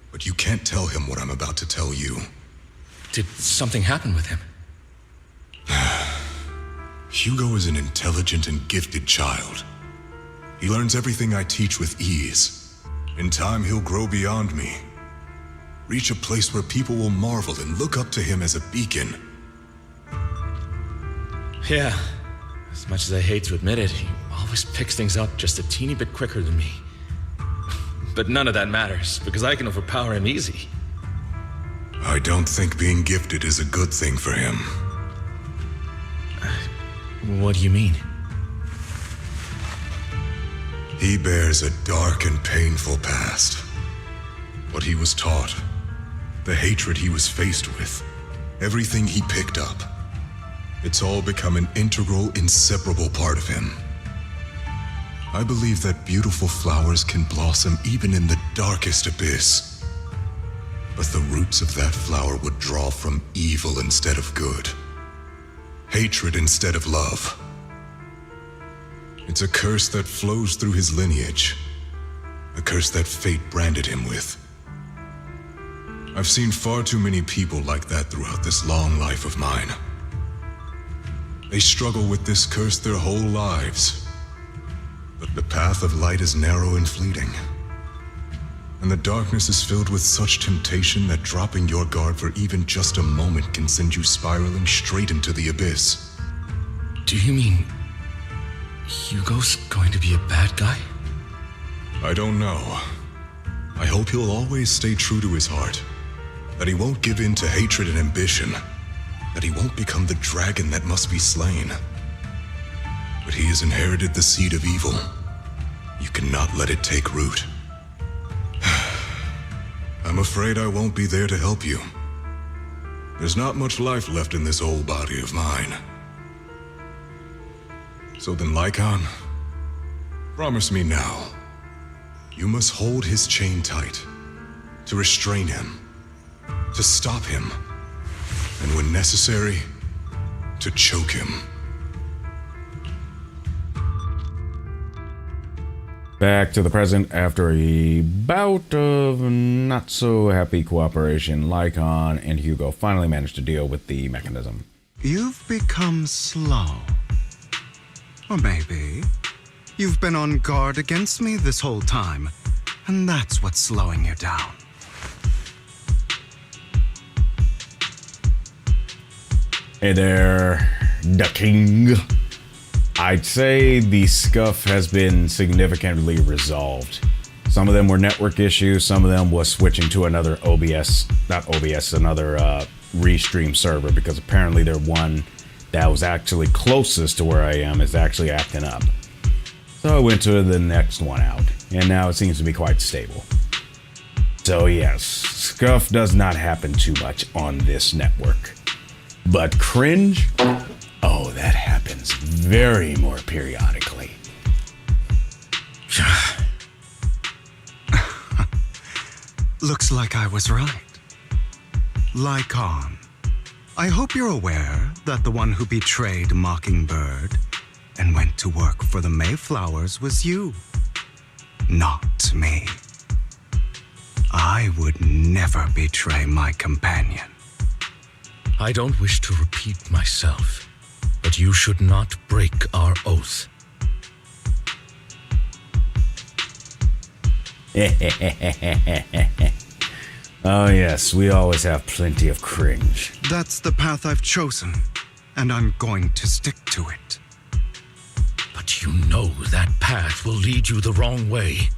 But you can't tell him what I'm about to tell you. Did something happen with him? Hugo is an intelligent and gifted child. He learns everything I teach with ease. In time, he'll grow beyond me. Reach a place where people will marvel and look up to him as a beacon. Yeah. As much as I hate to admit it, he always picks things up just a teeny bit quicker than me. But none of that matters, because I can overpower him easy. I don't think being gifted is a good thing for him. What do you mean? He bears a dark and painful past. What he was taught, the hatred he was faced with, everything he picked up, it's all become an integral, inseparable part of him. I believe that beautiful flowers can blossom even in the darkest abyss. But the roots of that flower would draw from evil instead of good. Hatred instead of love. It's a curse that flows through his lineage. A curse that fate branded him with. I've seen far too many people like that throughout this long life of mine. They struggle with this curse their whole lives. But the path of light is narrow and fleeting. And the darkness is filled with such temptation that dropping your guard for even just a moment can send you spiraling straight into the abyss. Do you mean Hugo's going to be a bad guy? I don't know. I hope he'll always stay true to his heart. That he won't give in to hatred and ambition. That he won't become the dragon that must be slain. But he has inherited the seed of evil. You cannot let it take root. I'm afraid I won't be there to help you. There's not much life left in this old body of mine. So then, Lycon, promise me now. You must hold his chain tight, to restrain him, to stop him, and when necessary, to choke him. Back to the present after a bout of not so happy cooperation, Lycon and Hugo finally managed to deal with the mechanism. You've become slow. Or maybe you've been on guard against me this whole time, and that's what's slowing you down. Hey there, the king. I'd say the scuff has been significantly resolved. Some of them were network issues, some of them was switching to another another restream server, because apparently their one that was actually closest to where I am is actually acting up. So I went to the next one out, and now it seems to be quite stable. So yes, scuff does not happen too much on this network. But cringe? Oh, that happens very more periodically. Looks like I was right. Lycon, I hope you're aware that the one who betrayed Mockingbird and went to work for the Mayflowers was you, not me. I would never betray my companion. I don't wish to repeat myself, but you should not break our oath. Oh yes, we always have plenty of cringe. That's the path I've chosen, and I'm going to stick to it. But you know that path will lead you the wrong way.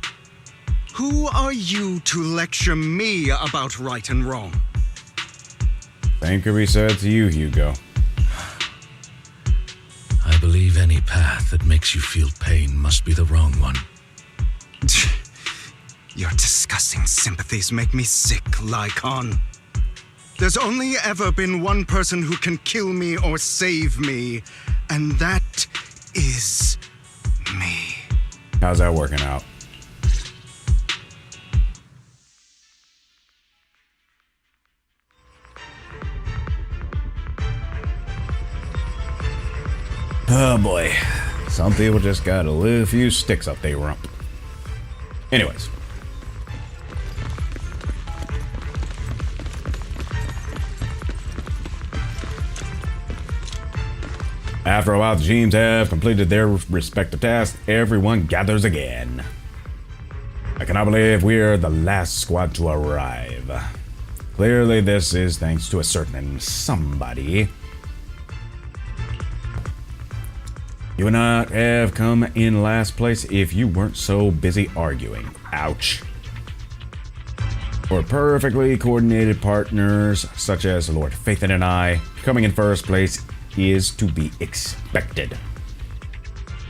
Who are you to lecture me about right and wrong? Same could be said to you, Hugo. I believe any path that makes you feel pain must be the wrong one. Your disgusting sympathies make me sick, Lycon. There's only ever been one person who can kill me or save me, and that is me. How's that working out? Oh boy. Some people just got a little few sticks up their rump. Anyways. After a while, the teams have completed their respective tasks. Everyone gathers again. I cannot believe we're the last squad to arrive. Clearly, this is thanks to a certain somebody. You would not have come in last place if you weren't so busy arguing. Ouch. or perfectly coordinated partners such as Lord Phaethon and I, coming in first place is to be expected.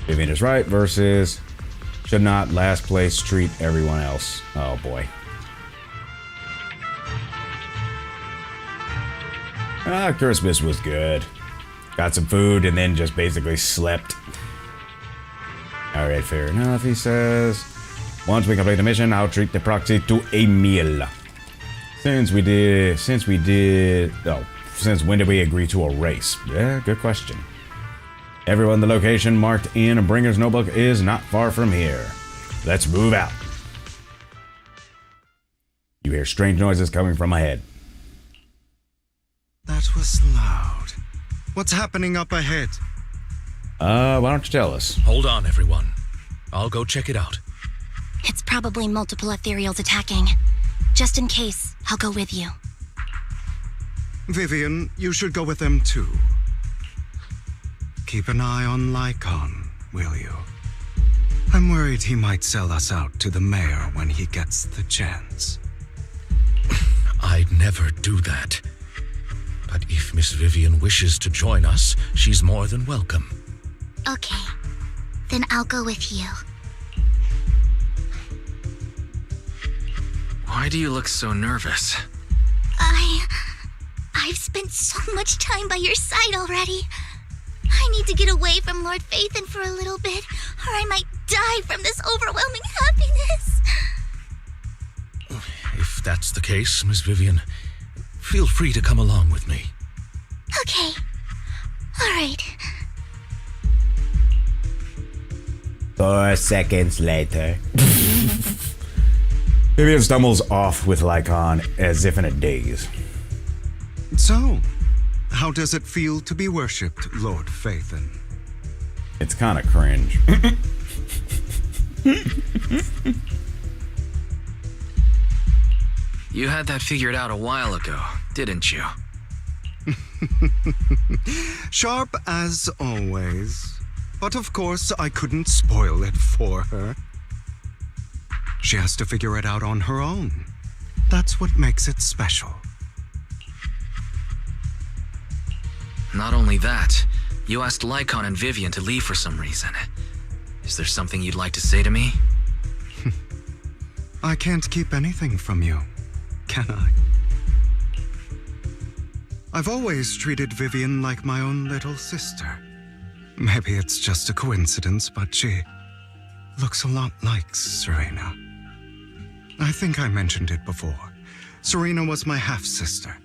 Vivian is right versus should not last place treat everyone else. Oh boy. Christmas was good. Got some food and then just basically slept. Alright, fair enough, he says. Once we complete the mission, I'll treat the proxy to a meal. Since when did we agree to a race? Yeah, good question. Everyone in the location marked in Bringer's notebook is not far from here. Let's move out. You hear strange noises coming from ahead. That was loud. What's happening up ahead? Why don't you tell us? Hold on, everyone. I'll go check it out. It's probably multiple ethereals attacking. Just in case, I'll go with you. Vivian, you should go with them too. Keep an eye on Lycon, will you? I'm worried he might sell us out to the mayor when he gets the chance. I'd never do that. But if Miss Vivian wishes to join us, she's more than welcome. Okay. Then I'll go with you. Why do you look so nervous? I've spent so much time by your side already. I need to get away from Lord Phaethon for a little bit, or I might die from this overwhelming happiness. If that's the case, Miss Vivian, feel free to come along with me. Okay. All right. 4 seconds later. Vivian stumbles off with Lycon as if in a daze. So, how does it feel to be worshipped, Lord Phaethon? It's kind of cringe. You had that figured out a while ago, didn't you? Sharp as always. But of course, I couldn't spoil it for her. She has to figure it out on her own. That's what makes it special. Not only that, you asked Lycon and Vivian to leave for some reason. Is there something you'd like to say to me? I can't keep anything from you, can I? I've always treated Vivian like my own little sister. Maybe it's just a coincidence, but she looks a lot like Serena. I think I mentioned it before. Serena was my half-sister.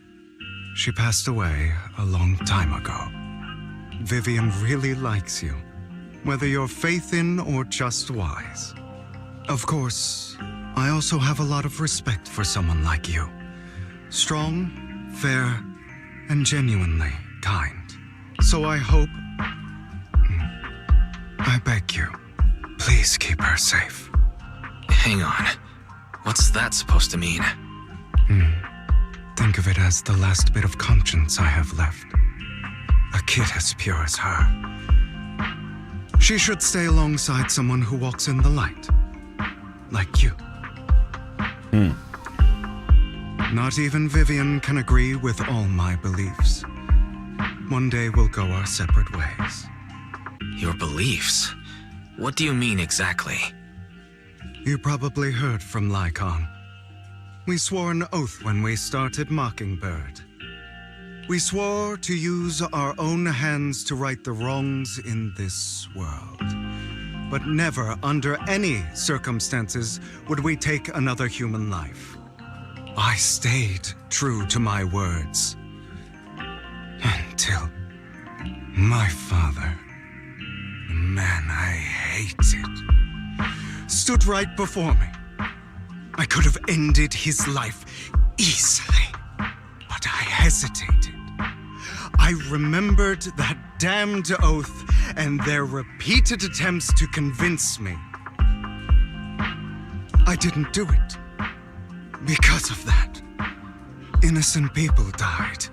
She passed away a long time ago. Vivian really likes you, whether you're Phaethon or just wise. Of course, I also have a lot of respect for someone like you. Strong, fair, and genuinely kind. So I hope... I beg you, please keep her safe. Hang on. What's that supposed to mean? Think of it as the last bit of conscience I have left. A kid as pure as her. She should stay alongside someone who walks in the light. Like you. Not even Vivian can agree with all my beliefs. One day we'll go our separate ways. Your beliefs? What do you mean exactly? You probably heard from Lycon. We swore an oath when we started Mockingbird. We swore to use our own hands to right the wrongs in this world. But never, under any circumstances, would we take another human life. I stayed true to my words. Until my father, the man I hated, stood right before me. I could have ended his life easily, but I hesitated. I remembered that damned oath and their repeated attempts to convince me. I didn't do it. Because of that, innocent people died.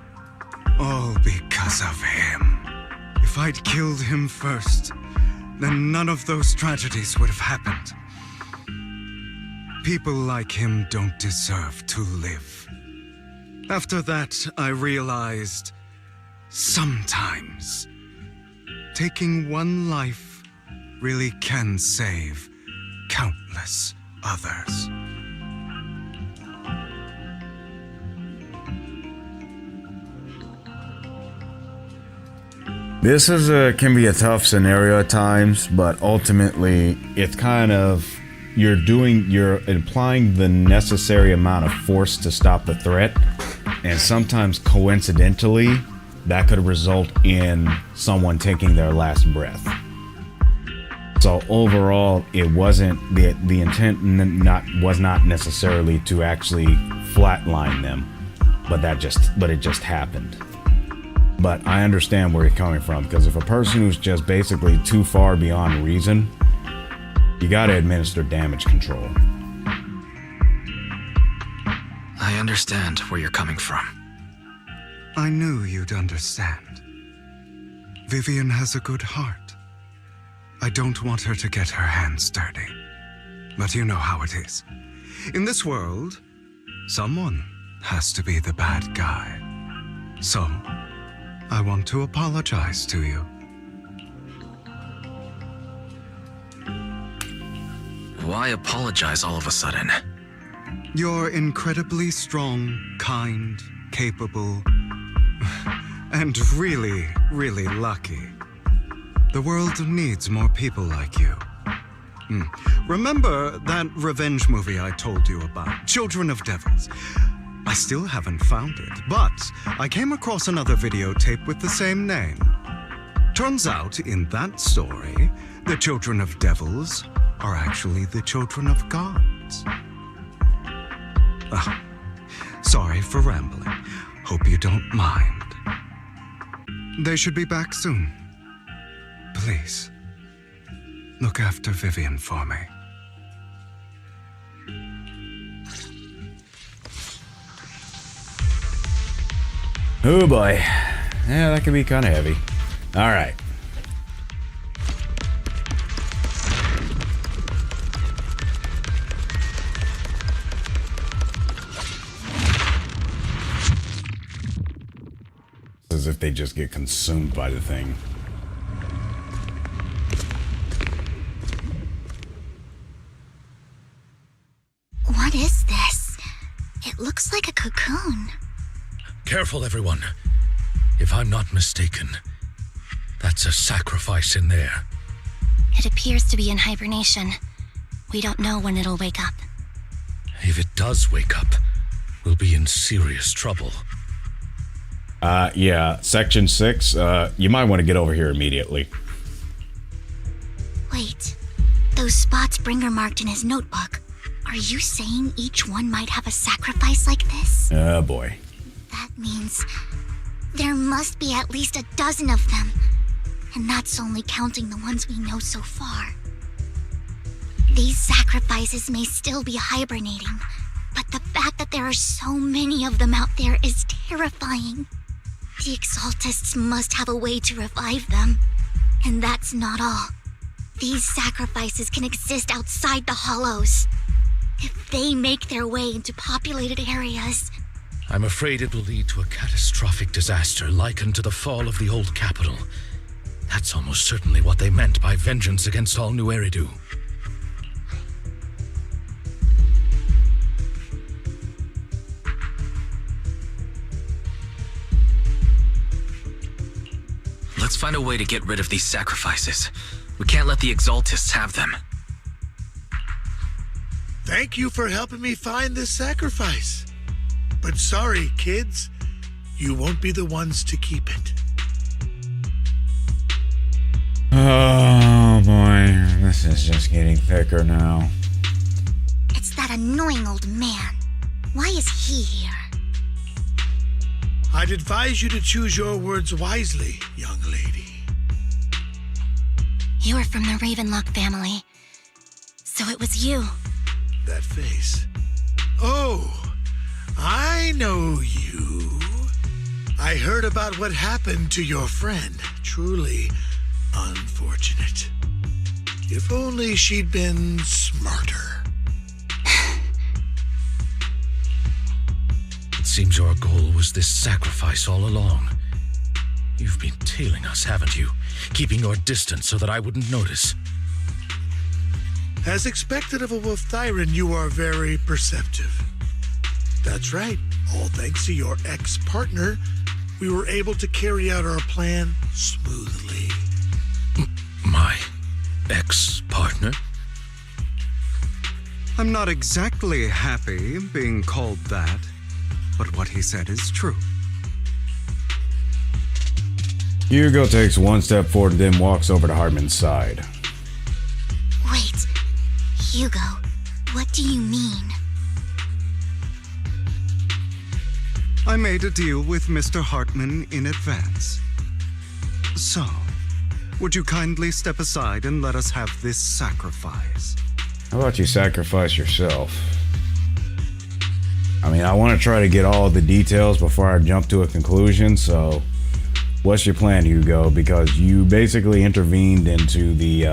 All because of him. If I'd killed him first, then none of those tragedies would have happened. People like him don't deserve to live. After that, I realized sometimes taking one life really can save countless others. This can be a tough scenario at times, but ultimately it's kind of you're applying the necessary amount of force to stop the threat, and sometimes coincidentally that could result in someone taking their last breath. So overall, it wasn't the intent was not necessarily to actually flatline them, but it just happened. But I understand where you're coming from, because if a person who's just basically too far beyond reason, you gotta administer damage control. I understand where you're coming from. I knew you'd understand. Vivian has a good heart. I don't want her to get her hands dirty. But you know how it is. In this world, someone has to be the bad guy. So, I want to apologize to you. Why apologize all of a sudden? You're incredibly strong, kind, capable, and really, really lucky. The world needs more people like you. Remember that revenge movie I told you about, Children of Devils? I still haven't found it, but I came across another videotape with the same name. Turns out, in that story, the children of devils are actually the children of gods. Sorry for rambling. Hope you don't mind. They should be back soon. Please, look after Vivian for me. Oh boy. Yeah, that could be kind of heavy. Alright. As if they just get consumed by the thing. What is this? It looks like a cocoon. Careful, everyone. If I'm not mistaken, that's a sacrifice in there. It appears to be in hibernation. We don't know when it'll wake up. If it does wake up, we'll be in serious trouble. Yeah, Section 6, you might want to get over here immediately. Wait, those spots Bringer marked in his notebook. Are you saying each one might have a sacrifice like this? Oh boy. That means there must be at least a dozen of them. And that's only counting the ones we know so far. These sacrifices may still be hibernating, but the fact that there are so many of them out there is terrifying. The Exaltists must have a way to revive them. And that's not all. These sacrifices can exist outside the Hollows. If they make their way into populated areas... I'm afraid it will lead to a catastrophic disaster likened to the fall of the old capital. That's almost certainly what they meant by vengeance against all New Eridu. Let's find a way to get rid of these sacrifices. We can't let the Exaltists have them. Thank you for helping me find this sacrifice. But sorry, kids, you won't be the ones to keep it. Oh boy, this is just getting thicker now. It's that annoying old man. Why is he here? I'd advise you to choose your words wisely, young lady. You were from the Ravenlock family. So it was you. That face. Oh, I know you. I heard about what happened to your friend. Truly unfortunate. If only she'd been smarter. It seems your goal was this sacrifice all along. You've been tailing us, haven't you? Keeping your distance so that I wouldn't notice. As expected of a Wolf Thyran, you are very perceptive. That's right. All thanks to your ex-partner, we were able to carry out our plan smoothly. My ex-partner? I'm not exactly happy being called that, but what he said is true. Hugo takes one step forward and then walks over to Hartman's side. Wait, Hugo, what do you mean? I made a deal with Mr. Hartman in advance. So, would you kindly step aside and let us have this sacrifice? How about you sacrifice yourself? I mean, I want to try to get all the details before I jump to a conclusion, so what's your plan, Hugo? Because you basically intervened into the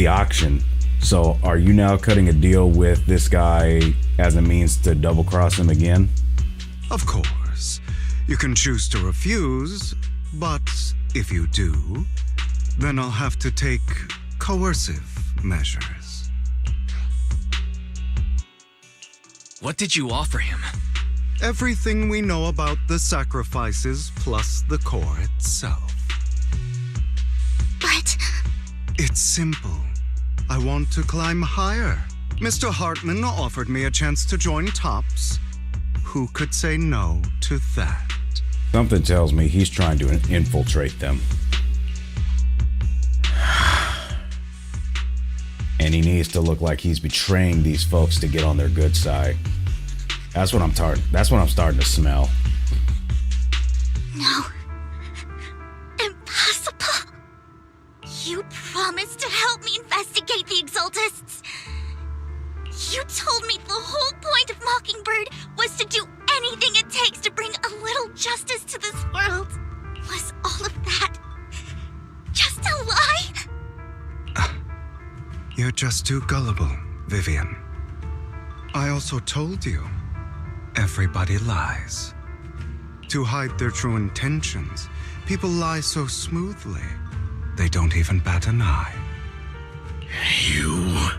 auction. So are you now cutting a deal with this guy as a means to double cross him again? Of course. You can choose to refuse, but if you do, then I'll have to take coercive measures. What did you offer him? Everything we know about the sacrifices plus the core itself. But... It's simple. I want to climb higher. Mr. Hartman offered me a chance to join Tops. Who could say no to that? Something tells me he's trying to infiltrate them. And he needs to look like he's betraying these folks to get on their good side. That's what I'm starting to smell. No. Impossible. You promised to help me investigate the Exaltists. You told me the whole point of Mockingbird was to do anything it takes to bring a little justice to this world. Was all of that just a lie? You're just too gullible, Vivian. I also told you, everybody lies. To hide their true intentions, people lie so smoothly, they don't even bat an eye. You...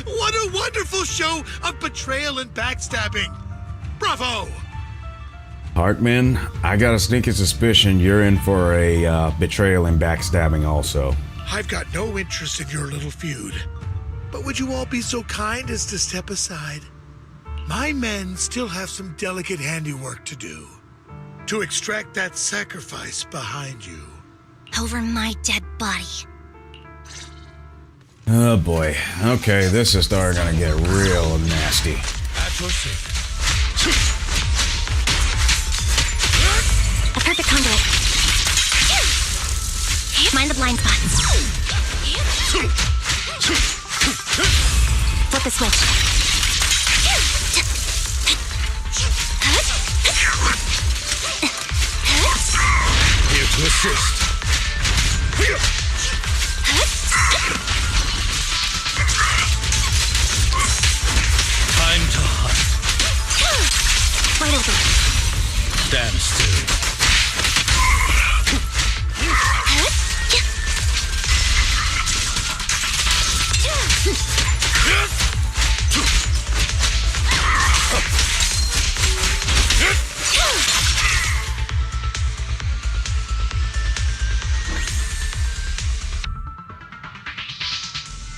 What a wonderful show of betrayal and backstabbing! Bravo! Hartman, I got a sneaking suspicion you're in for a betrayal and backstabbing also. I've got no interest in your little feud. But would you all be so kind as to step aside? My men still have some delicate handiwork to do. To extract that sacrifice behind you. Over my dead body. Oh boy. Okay, this is starting to get real nasty. At your service. A perfect conduit. Mind the blind spots. Flip the switch. Here to assist. Time to hunt. Wide open. Stand still.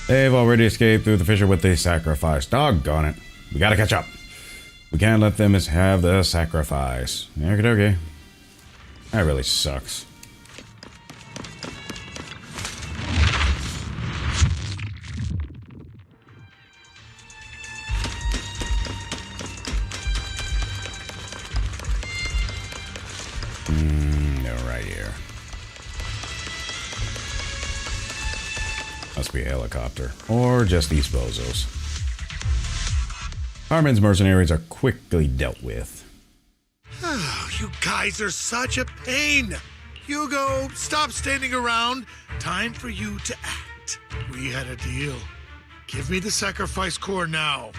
They've already escaped through the fissure with the sacrifice. Doggone it. We gotta catch up. We can't let them have the sacrifice. Okay. That really sucks. No, right here. Must be a helicopter. Or just these bozos. Hartman's mercenaries are quickly dealt with. Oh, you guys are such a pain. Hugo, stop standing around. Time for you to act. We had a deal. Give me the sacrifice core now.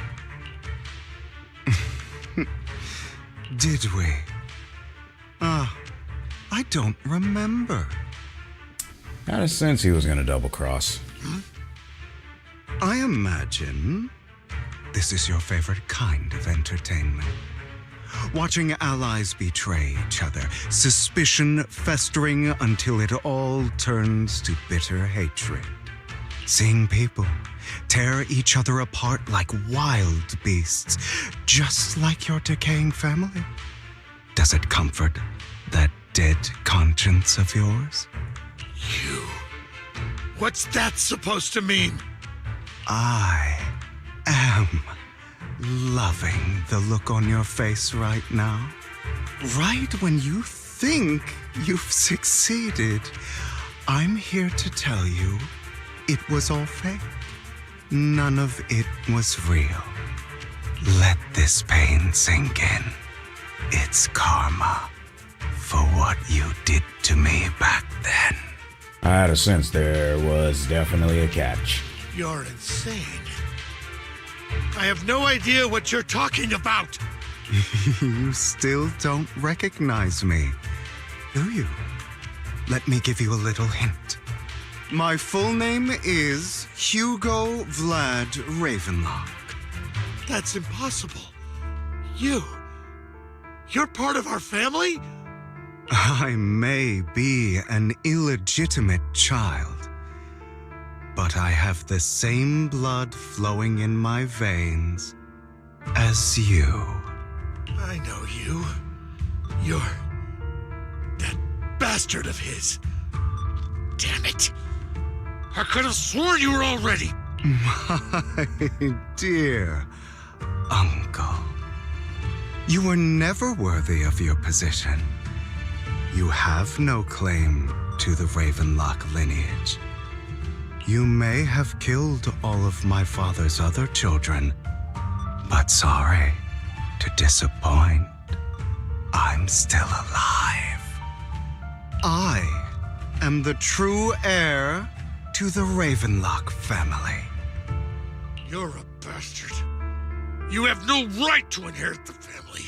Did we? I don't remember. I had a sense he was going to double cross. I imagine this is your favorite kind of entertainment. Watching allies betray each other, suspicion festering until it all turns to bitter hatred. Seeing people tear each other apart like wild beasts, just like your decaying family. Does it comfort that dead conscience of yours? You. What's that supposed to mean? I am loving the look on your face right now. Right when you think you've succeeded, I'm here to tell you it was all fake. None of it was real. Let this pain sink in. It's karma for what you did to me back then. I had a sense there was definitely a catch. You're insane. I have no idea what you're talking about. You still don't recognize me, do you? Let me give you a little hint. My full name is Hugo Vlad Ravenlock. That's impossible. You're part of our family? I may be an illegitimate child, but I have the same blood flowing in my veins as you. I know you. You're that bastard of his. Damn it. I could have sworn you were already. My dear uncle, you were never worthy of your position. You have no claim to the Ravenlock lineage. You may have killed all of my father's other children, but sorry to disappoint, I'm still alive. I am the true heir to the Ravenlock family. You're a bastard. You have no right to inherit the family.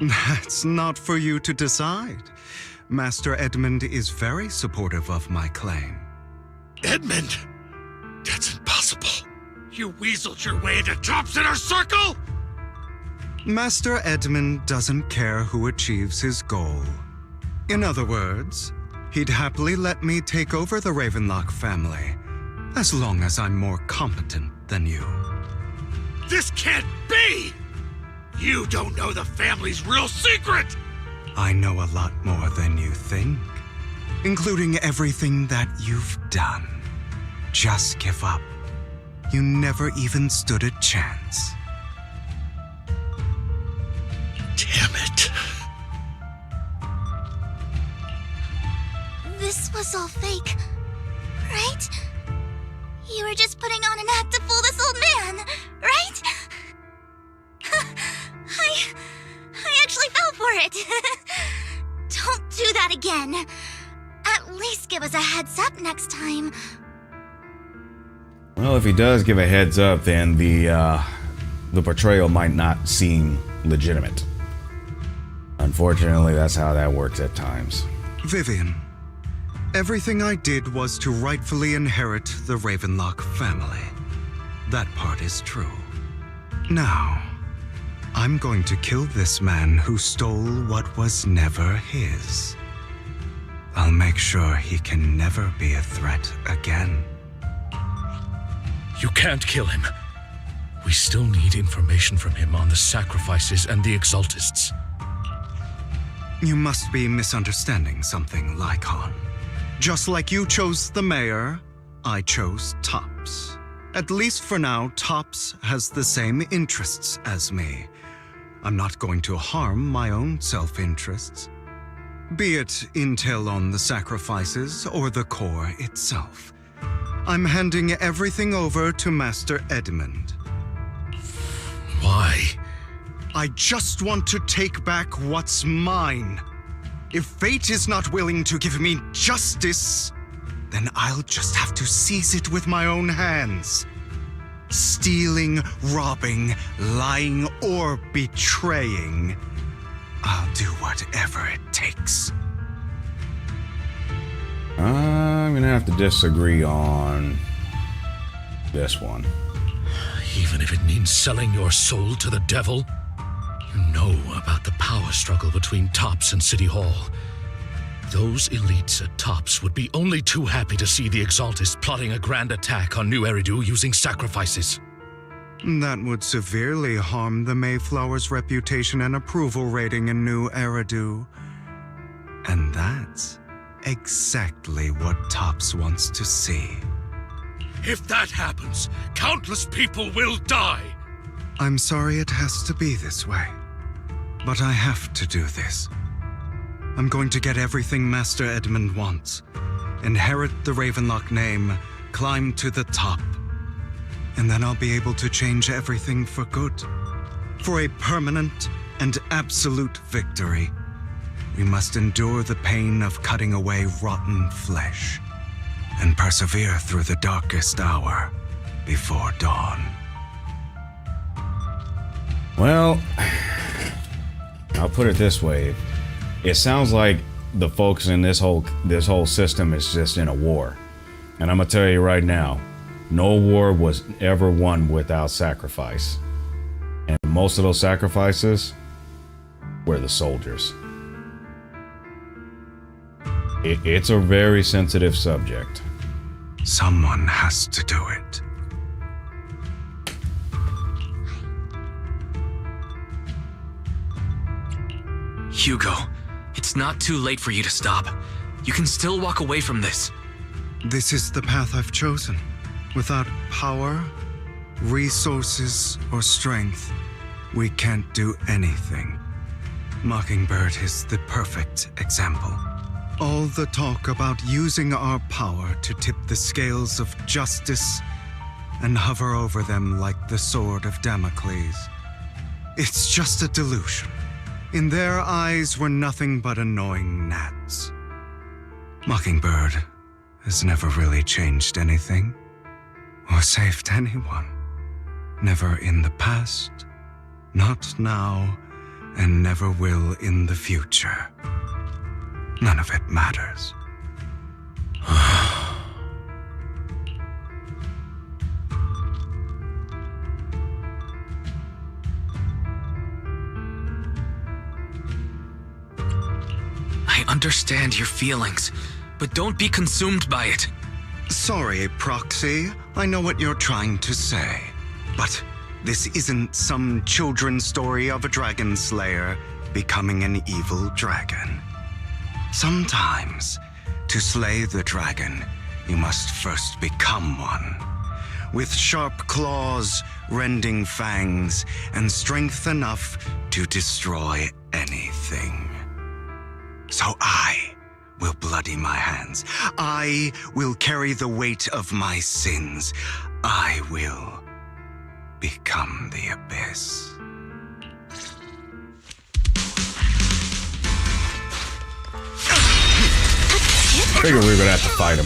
That's not for you to decide. Master Edmund is very supportive of my claim. Edmund? That's impossible. You weaseled your way into Top's inner circle? Master Edmund doesn't care who achieves his goal. In other words, he'd happily let me take over the Ravenlock family, as long as I'm more competent than you. This can't be! You don't know the family's real secret! I know a lot more than you think, including everything that you've done. Just give up. You never even stood a chance. Damn it. This was all fake, right? You were just putting on an act to fool this old man, right? I actually fell for it. Don't do that again. At least give us a heads up next time. Well, if he does give a heads up, then the betrayal might not seem legitimate. Unfortunately, that's how that works at times. Vivian, everything I did was to rightfully inherit the Ravenlock family. That part is true. Now, I'm going to kill this man who stole what was never his. I'll make sure he can never be a threat again. You can't kill him. We still need information from him on the sacrifices and the Exaltists. You must be misunderstanding something, Lycon. Just like you chose the mayor, I chose Tops. At least for now, Tops has the same interests as me. I'm not going to harm my own self-interests. Be it intel on the sacrifices or the core itself. I'm handing everything over to Master Edmund. Why? I just want to take back what's mine. If fate is not willing to give me justice, then I'll just have to seize it with my own hands. stealing, robbing, lying, or betraying, I'll do whatever it takes. I'm gonna have to disagree on this one. Even if it means selling your soul to the devil? You know about the power struggle between Tops and City Hall. Those elites at Tops would be only too happy to see the Exaltists plotting a grand attack on New Eridu using sacrifices. That would severely harm the Mayflower's reputation and approval rating in New Eridu. And that's exactly what Tops wants to see. If that happens, countless people will die. I'm sorry it has to be this way, but I have to do this. I'm going to get everything Master Edmund wants, inherit the Ravenlock name, climb to the top, and then I'll be able to change everything for good. For a permanent and absolute victory, we must endure the pain of cutting away rotten flesh and persevere through the darkest hour before dawn. Well, I'll put it this way. It sounds like the folks in this whole system is just in a war. And I'm gonna tell you right now, no war was ever won without sacrifice. And most of those sacrifices were the soldiers. It's a very sensitive subject. Someone has to do it. Hugo, it's not too late for you to stop. You can still walk away from this. This is the path I've chosen. Without power, resources, or strength, we can't do anything. Mockingbird is the perfect example. All the talk about using our power to tip the scales of justice and hover over them like the sword of Damocles. It's just a delusion. In their eyes, we're nothing but annoying gnats. Mockingbird has never really changed anything or saved anyone. Never in the past, not now, and never will in the future. None of it matters. I understand your feelings, but don't be consumed by it. Sorry, Proxy. I know what you're trying to say. But this isn't some children's story of a dragon slayer becoming an evil dragon. Sometimes, to slay the dragon, you must first become one. With sharp claws, rending fangs, and strength enough to destroy anything. So I will bloody my hands. I will carry the weight of my sins. I will become the abyss. Figure we were gonna have to fight him.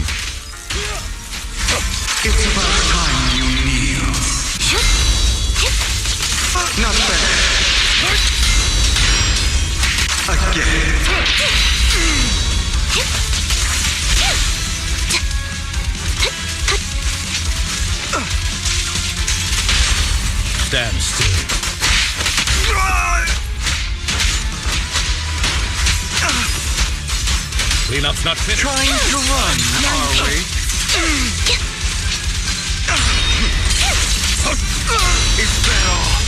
It's about time you kneel. Not bad. Again. Stand still. Cleanup's not finished. Trying to run, are we? Is that all?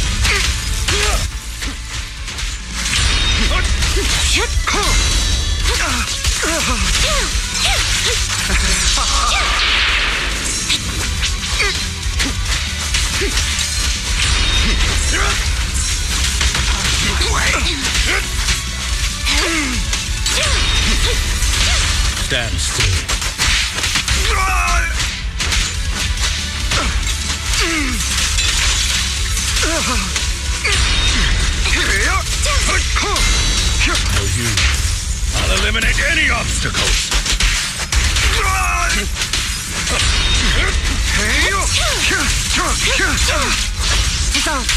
Stand still. For you, I'll eliminate any obstacles. Dissolve.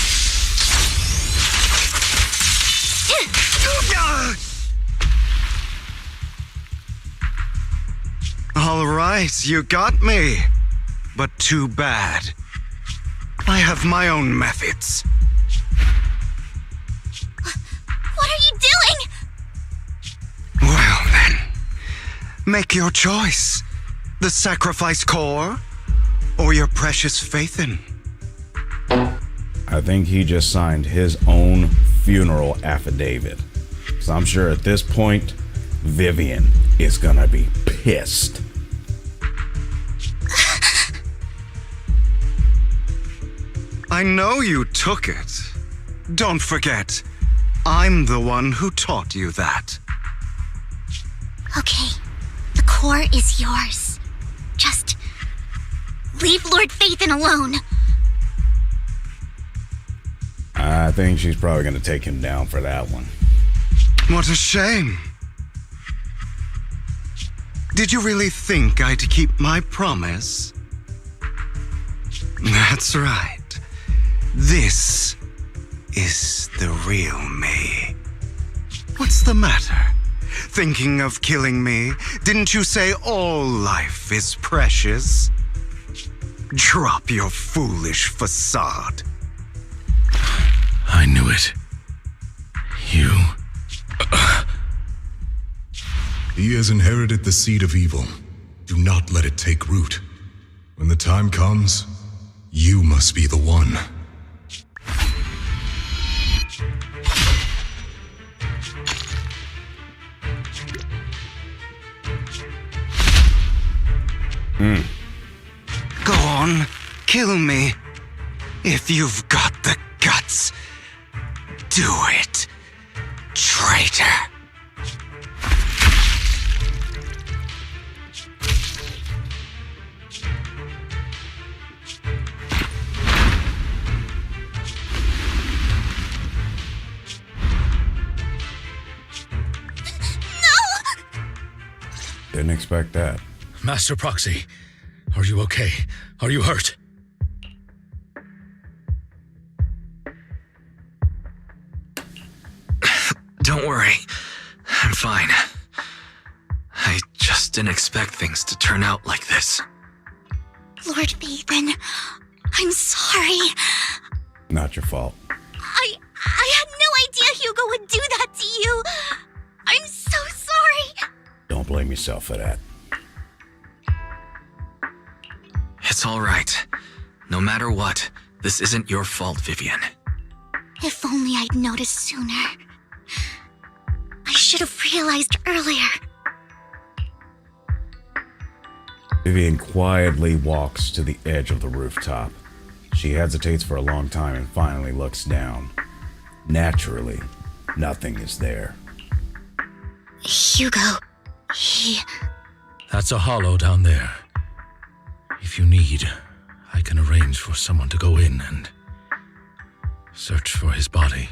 All right, you got me. But too bad. I have my own methods. What are you doing? Well then, make your choice. The sacrifice core, or your precious Faithin. I think he just signed his own funeral affidavit. So I'm sure at this point, Vivian is gonna be pissed. I know you took it. Don't forget, I'm the one who taught you that. Okay, the core is yours. Just leave Lord Faithin alone. I think she's probably gonna take him down for that one. What a shame. Did you really think I'd keep my promise? That's right. This is the real me. What's the matter? Thinking of killing me? Didn't you say all life is precious? Drop your foolish facade. I knew it. You... He has inherited the seed of evil. Do not let it take root. When the time comes, you must be the one. Go on, kill me. If you've got the guts, do it, traitor. Didn't expect that. Master Proxy, are you okay? Are you hurt? Don't worry. I'm fine. I just didn't expect things to turn out like this. Lord Faithin, I'm sorry. Not your fault. I had no idea Hugo would do that to you. I'm so sorry. Don't blame yourself for that. It's all right. No matter what, this isn't your fault, Vivian. If only I'd noticed sooner. I should have realized earlier. Vivian quietly walks to the edge of the rooftop. She hesitates for a long time and finally looks down. Naturally, nothing is there. Hugo, he... That's a hollow down there. If you need, I can arrange for someone to go in and search for his body.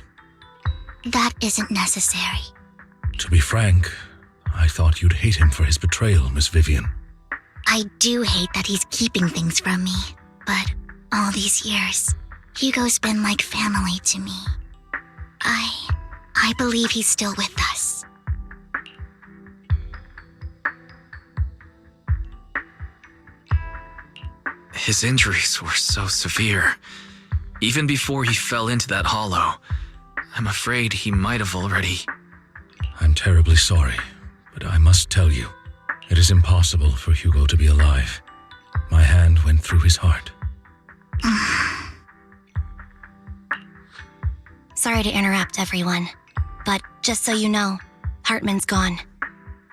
That isn't necessary. To be frank, I thought you'd hate him for his betrayal, Miss Vivian. I do hate that he's keeping things from me, but all these years, Hugo's been like family to me. I believe he's still with us. His injuries were so severe. Even before he fell into that hollow, I'm afraid he might have already... I'm terribly sorry, but I must tell you, it is impossible for Hugo to be alive. My hand went through his heart. Sorry to interrupt, everyone. But just so you know, Hartman's gone.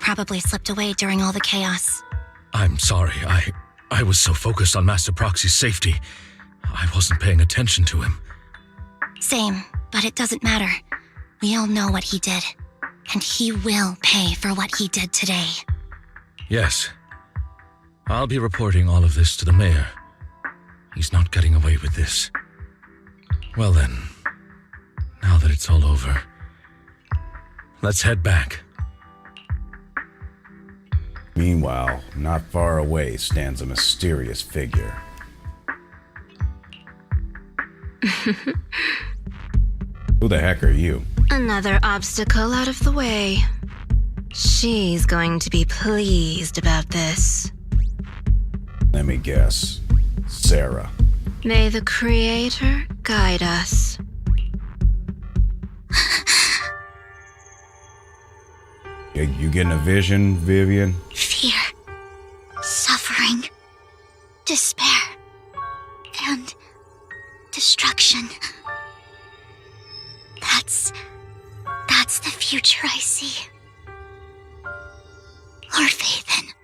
Probably slipped away during all the chaos. I'm sorry, I was so focused on Master Proxy's safety, I wasn't paying attention to him. Same, but it doesn't matter. We all know what he did. And he will pay for what he did today. Yes. I'll be reporting all of this to the mayor. He's not getting away with this. Well then, now that it's all over, let's head back. Meanwhile, not far away stands a mysterious figure. Who the heck are you? Another obstacle out of the way. She's going to be pleased about this. Let me guess. Sarah. May the Creator guide us. You getting a vision, Vivian? Fear, suffering, despair, and destruction. That's the future I see. Lord Phaethon.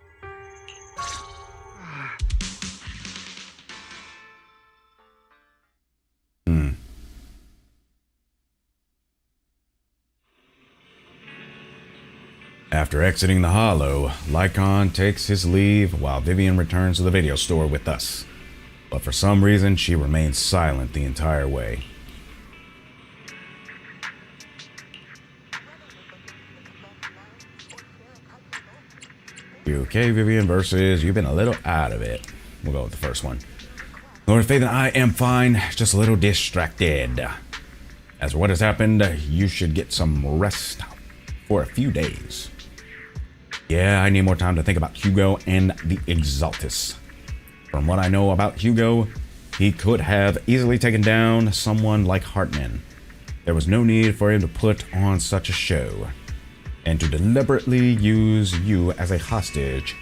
After exiting the Hollow, Lycon takes his leave while Vivian returns to the video store with us. But for some reason, she remains silent the entire way. You okay, Vivian? Versus you've been a little out of it. We'll go with the first one. Lord Phaethon, I am fine, just a little distracted. As for what has happened, you should get some rest for a few days. Yeah, I need more time to think about Hugo and the Exaltus. From what I know about Hugo, he could have easily taken down someone like Hartman. There was no need for him to put on such a show and to deliberately use you as a hostage,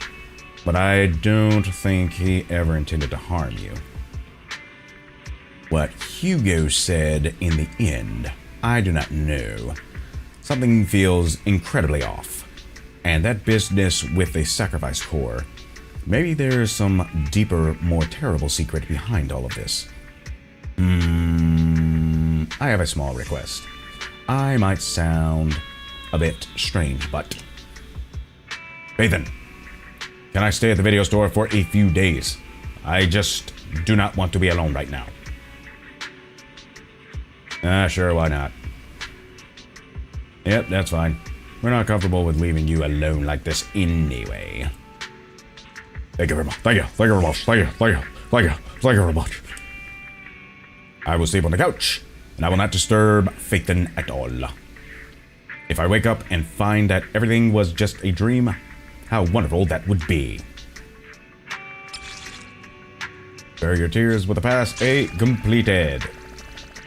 but I don't think he ever intended to harm you. What Hugo said in the end, I do not know. Something feels incredibly off. And that business with the sacrifice core, maybe there's some deeper, more terrible secret behind all of this. I have a small request. I might sound a bit strange, but... Phaethon, can I stay at the video store for a few days? I just do not want to be alone right now. Sure, why not? Yep, that's fine. We're not comfortable with leaving you alone like this anyway. Thank you very much. Thank you. Thank you very much. Thank you. Thank you. Thank you. Thank you very much. I will sleep on the couch, and I will not disturb Phaethon at all. If I wake up and find that everything was just a dream, how wonderful that would be. Bury your tears with a pass A completed.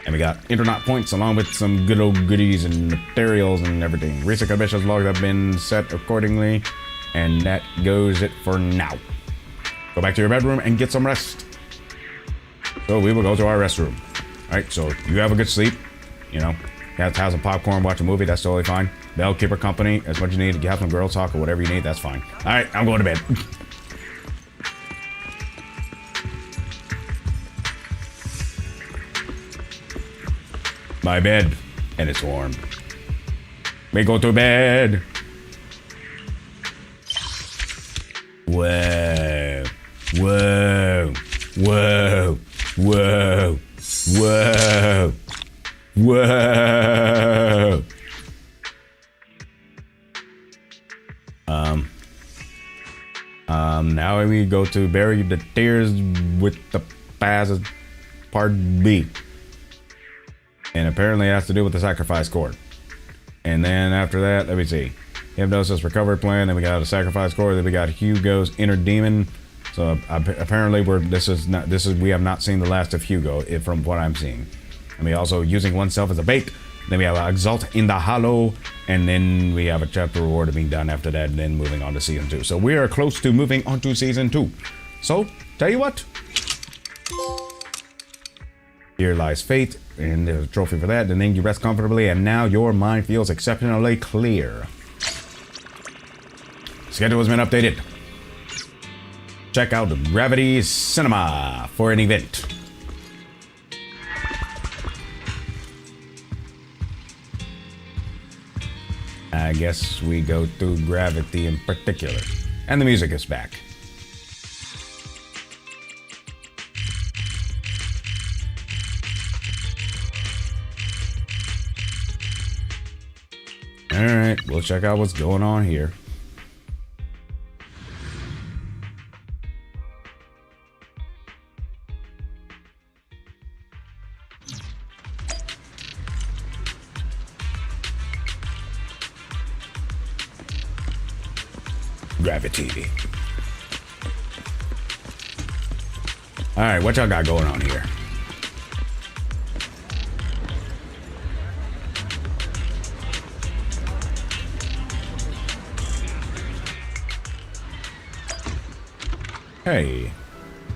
And we got Internet points along with some good old goodies and materials and everything. Recent commissions logs have been set accordingly, and that goes it for now. Go back to your bedroom and get some rest. So we will go to our restroom. Alright, so you have a good sleep. You know, have some popcorn, watch a movie, that's totally fine. They'll keep her company as much as you need. You have some girl talk or whatever you need, that's fine. Alright, I'm going to bed. My bed, and it's warm. We go to bed. Whoa, whoa, whoa, whoa, whoa, whoa. Now we go to bury the tears with the passes, part B. And apparently it has to do with the sacrifice cord. And then after that, let me see. Hypnosis recovery plan. Then we got a sacrifice cord. Then we got Hugo's inner demon. So apparently we have not seen the last of Hugo from what I'm seeing. And we also using oneself as a bait. Then we have Exalt in the Hollow. And then we have a chapter reward being done after that. And then moving on to season 2. So we are close to moving on to season 2. So, tell you what. Here lies fate, and there's a trophy for that, and then you rest comfortably, and now your mind feels exceptionally clear. Schedule has been updated. Check out Gravity Cinema for an event. I guess we go to Gravity in particular. And the music is back. Alright, we'll check out what's going on here. Gravity. Alright, what y'all got going on here? Hey,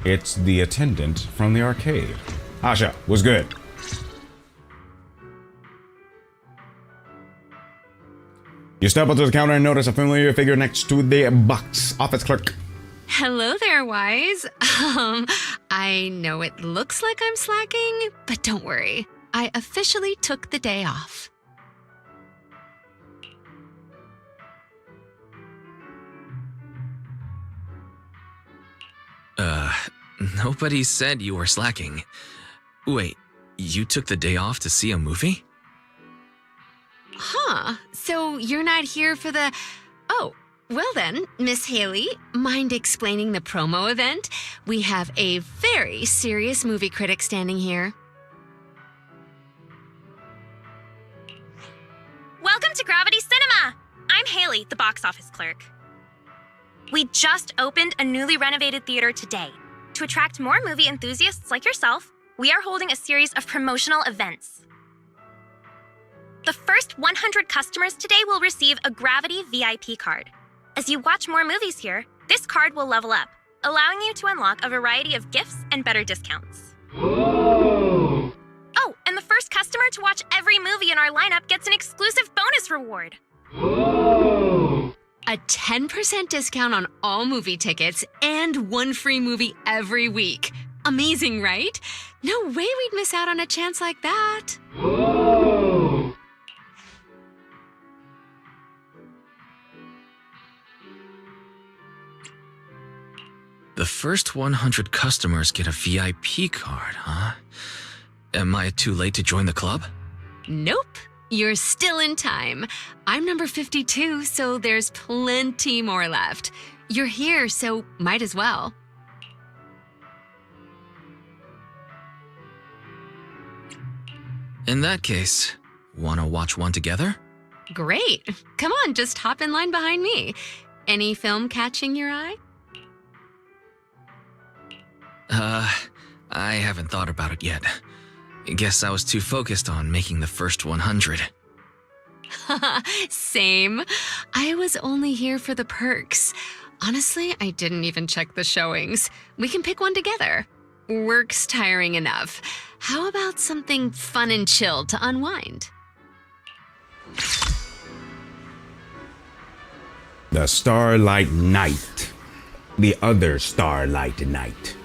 it's the attendant from the arcade. Asha, what's good? You step up to the counter and notice a familiar figure next to the box office clerk. Hello there, Wise. I know it looks like I'm slacking, but don't worry. I officially took the day off. Nobody said you were slacking. Wait, you took the day off to see a movie? Huh, so you're not here for the... Oh, well then, Miss Haley, mind explaining the promo event? We have a very serious movie critic standing here. Welcome to Gravity Cinema! I'm Haley, the box office clerk. We just opened a newly renovated theater today. To attract more movie enthusiasts like yourself, we are holding a series of promotional events. The first 100 customers today will receive a Gravity VIP card. As you watch more movies here, this card will level up, allowing you to unlock a variety of gifts and better discounts. Whoa. Oh, and the first customer to watch every movie in our lineup gets an exclusive bonus reward. Whoa. A 10% discount on all movie tickets and one free movie every week. Amazing, right? No way we'd miss out on a chance like that. Whoa. The first 100 customers get a VIP card, huh? Am I too late to join the club? Nope. You're still in time. I'm number 52, so there's plenty more left. You're here, so might as well. In that case, wanna watch one together? Great. Come on, just hop in line behind me. Any film catching your eye? I haven't thought about it yet. Guess I was too focused on making the first 100. Same. I was only here for the perks. Honestly, I didn't even check the showings. We can pick one together. Work's tiring enough. How about something fun and chill to unwind? The Starlight Night. The other Starlight Night.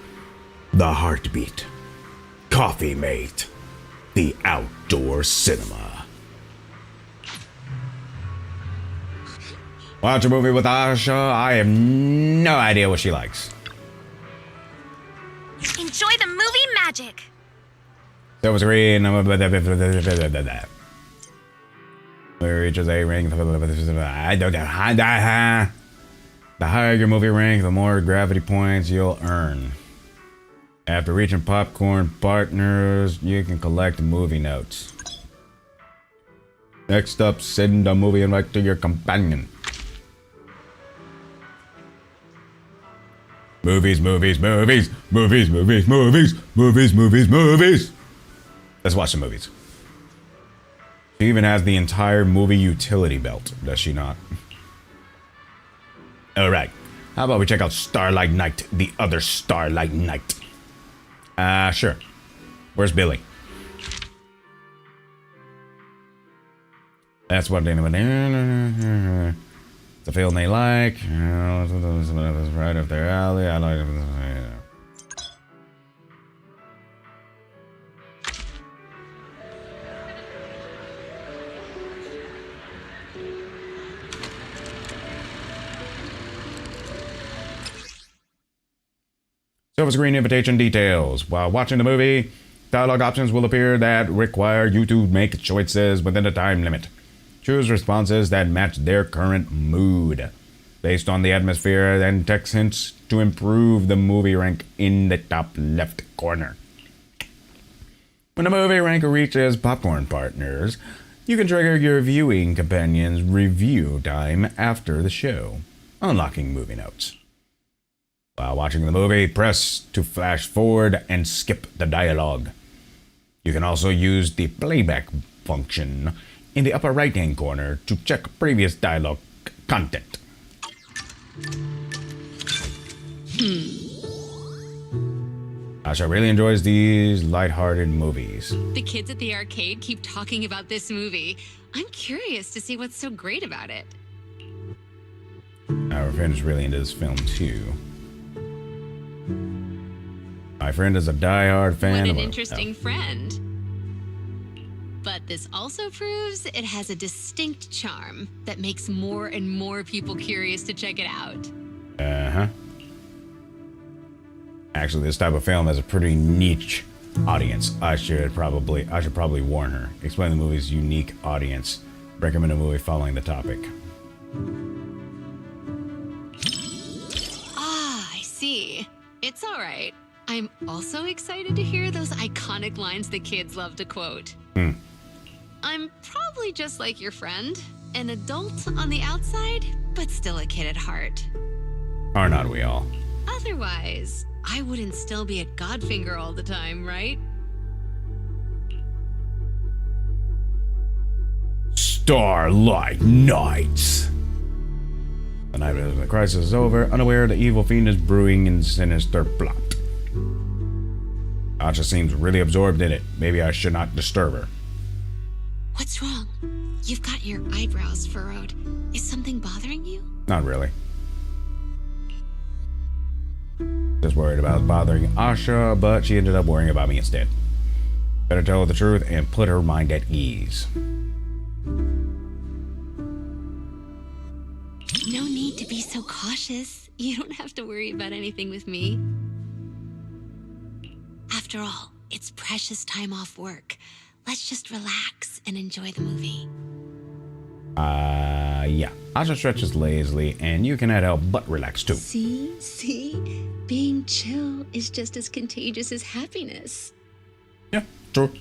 The Heartbeat. Coffee Mate. The Outdoor Cinema. Watch a movie with Asha. I have no idea what she likes. Enjoy the movie magic! Silver screen. Where reaches a rank. I don't know. The higher your movie rank, the more gravity points you'll earn. After reaching popcorn partners, you can collect movie notes. Next up, send a movie invite to your companion. Movies, movies, movies, movies, movies, movies, movies, movies, movies. Let's watch some movies. She even has the entire movie utility belt, does she not? Alright, how about we check out Starlight Night, the other Starlight Night? Sure. Where's Billy? That's what anyone. It's a field they like. Right up their alley. I like it. Silver screen invitation details. While watching the movie, dialogue options will appear that require you to make choices within a time limit. Choose responses that match their current mood, based on the atmosphere and text hints to improve the movie rank in the top left corner. When the movie rank reaches popcorn partners, you can trigger your viewing companion's review time after the show. unlocking movie notes. While watching the movie, press to flash forward and skip the dialogue. You can also use the playback function in the upper right-hand corner to check previous dialogue content. Asha really enjoys these lighthearted movies. The kids at the arcade keep talking about this movie. I'm curious to see what's so great about it. Our friend is really into this film too. My friend is a die-hard fan What of an it. interesting friend. But this also proves it has a distinct charm that makes more and more people curious to check it out. Uh-huh. Actually, this type of film has a pretty niche audience. I should probably warn her. Explain the movie's unique audience. Recommend a movie following the topic. Ah, I see. It's all right. I'm also excited to hear those iconic lines the kids love to quote. I'm probably just like your friend, an adult on the outside, but still a kid at heart. Are not we all? Otherwise, I wouldn't still be at Godfinger all the time, right? Starlight Nights. The night of the crisis is over, unaware the evil fiend is brewing in sinister plot. Asha seems really absorbed in it. Maybe I should not disturb her. What's wrong? You've got your eyebrows furrowed. Is something bothering you? Not really. Just worried about bothering Asha, but she ended up worrying about me instead. Better tell her the truth and put her mind at ease. No need to be so cautious. You don't have to worry about anything with me. After all, it's precious time off work. Let's just relax and enjoy the movie. Yeah. Asha stretches lazily, and you cannot help but relax too. See? Being chill is just as contagious as happiness. Yeah, true.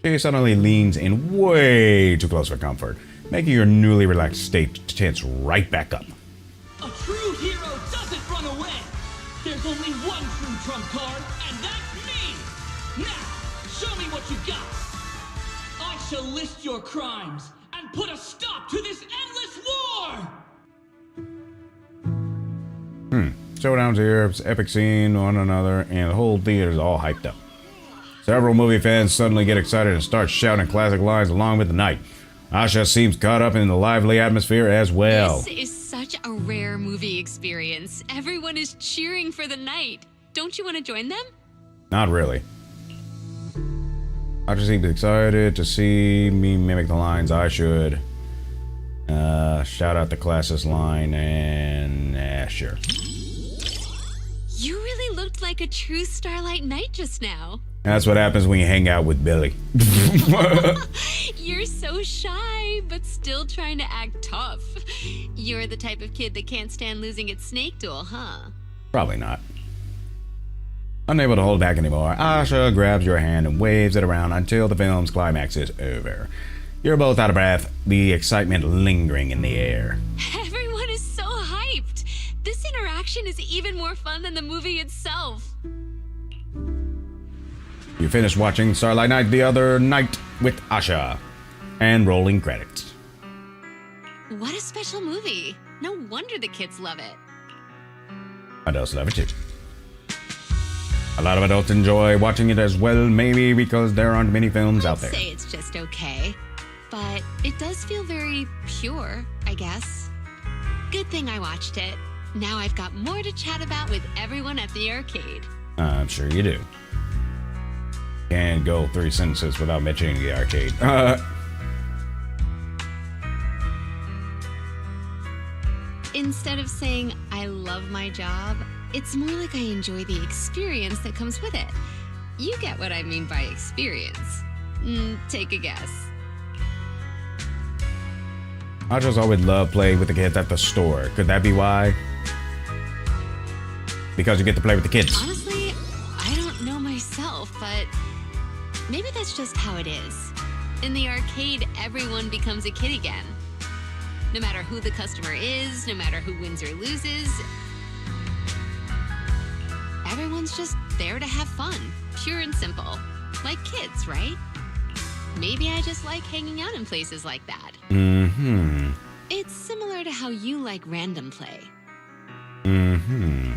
She suddenly leans in way too close for comfort, making your newly relaxed state tense right back up. A true hero doesn't run away. There's only one true trump card, and that's me. Now, show me what you got. I shall list your crimes and put a stop to this endless war. Showdowns here, epic scene, one another, and the whole theater's all hyped up. Several movie fans suddenly get excited and start shouting classic lines along with the night. Asha seems caught up in the lively atmosphere as well. This is such a rare movie experience. Everyone is cheering for the night. Don't you want to join them? Not really. Asha seems excited to see me mimic the lines I should. Shout out the classist line and sure. You really looked like a true Starlight Knight just now. That's what happens when you hang out with Billy. You're so shy, but still trying to act tough. You're the type of kid that can't stand losing at Snake Duel, huh? Probably not. Unable to hold back anymore, Asha grabs your hand and waves it around until the film's climax is over. You're both out of breath, the excitement lingering in the air. Everyone is so hyped. This interaction is even more fun than the movie itself. You finished watching Starlight Night the other night with Asha. And rolling credits. What a special movie. No wonder the kids love it. Adults love it too. A lot of adults enjoy watching it as well, maybe because there aren't many films out there. I'd say it's just okay. But it does feel very pure, I guess. Good thing I watched it. Now I've got more to chat about with everyone at the arcade. I'm sure you do. Can't go 3 sentences without mentioning the arcade. Instead of saying, I love my job, it's more like I enjoy the experience that comes with it. You get what I mean by experience. Take a guess. I just always love playing with the kids at the store. Could that be why? Because you get to play with the kids. Honestly, I don't know myself, but maybe that's just how it is. In the arcade, everyone becomes a kid again. No matter who the customer is, no matter who wins or loses, everyone's just there to have fun, pure and simple. Like kids, right? Maybe I just like hanging out in places like that. Mm-hmm. It's similar to how you like random play. Mm-hmm.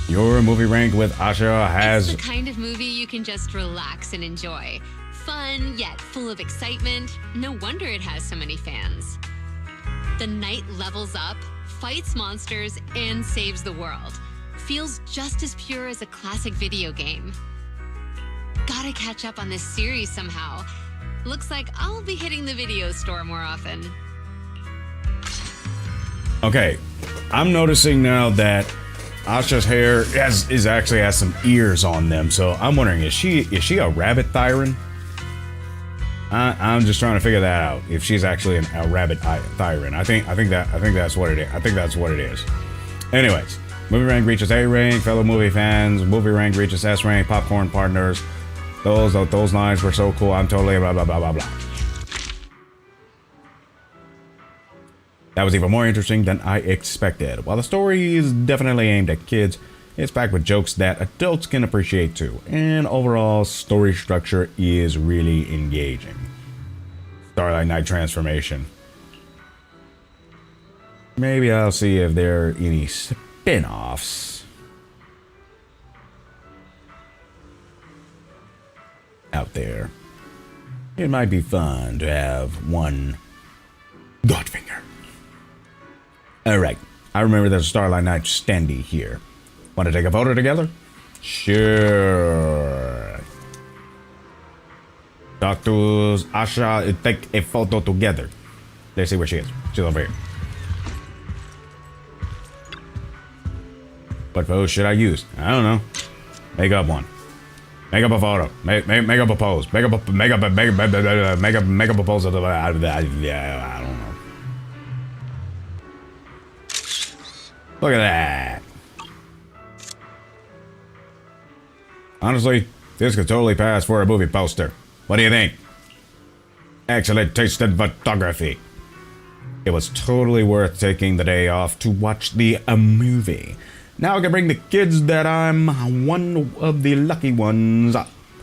Your movie rank with Asha has... It's the kind of movie you can just relax and enjoy. Fun, yet full of excitement. No wonder it has so many fans. The knight levels up, fights monsters, and saves the world. Feels just as pure as a classic video game. Gotta catch up on this series somehow. Looks like I'll be hitting the video store more often. Okay, I'm noticing now that Asha's hair actually has some ears on them, so I'm wondering, is she a rabbit Thyran? I'm just trying to figure that out. If she's actually a rabbit Thyran, I think that's what it is. I think that's what it is. Anyways, movie rank reaches A rank. Fellow movie fans, movie rank reaches S rank. Popcorn partners. Those lines were so cool. I'm totally blah blah blah blah blah. That was even more interesting than I expected. While the story is definitely aimed at kids, it's packed with jokes that adults can appreciate too. And overall, story structure is really engaging. Starlight Knight transformation. Maybe I'll see if there are any spin-offs out there. It might be fun to have one Godfinger. Alright, I remember there's a Starlight Knight standee here. Want to take a photo together? Sure. Talk to Asha and take a photo together. Let's see where she is. She's over here. What pose should I use? I don't know. Make up one. Make up a photo. Make up a pose. Make up a pose. I don't know. Look at that. Honestly, this could totally pass for a movie poster. What do you think? Excellent taste in photography. It was totally worth taking the day off to watch the movie. Now I can bring the kids that I'm one of the lucky ones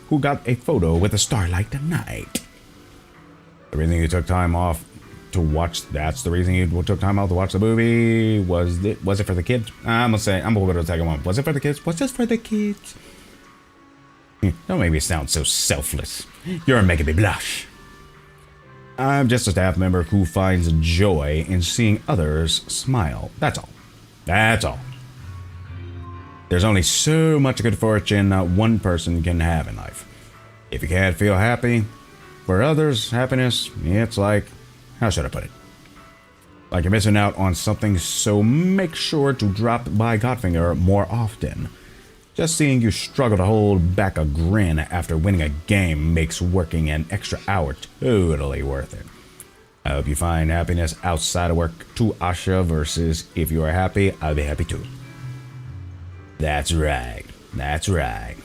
who got a photo with a Starlight Knight. The reason you took time off to watch, that's the reason you took time out to watch the movie. Was it for the kids? I'm gonna go to the second one. Was it for the kids? Was this for the kids? Don't make me sound so selfless. You're making me blush. I'm just a staff member who finds joy in seeing others smile. That's all. That's all. There's only so much good fortune one person can have in life. If you can't feel happy for others' happiness, it's like, how should I put it? Like you're missing out on something, so make sure to drop by Godfinger more often. Just seeing you struggle to hold back a grin after winning a game makes working an extra hour totally worth it. I hope you find happiness outside of work too, Asha, versus if you are happy, I'll be happy too. That's right. That's right.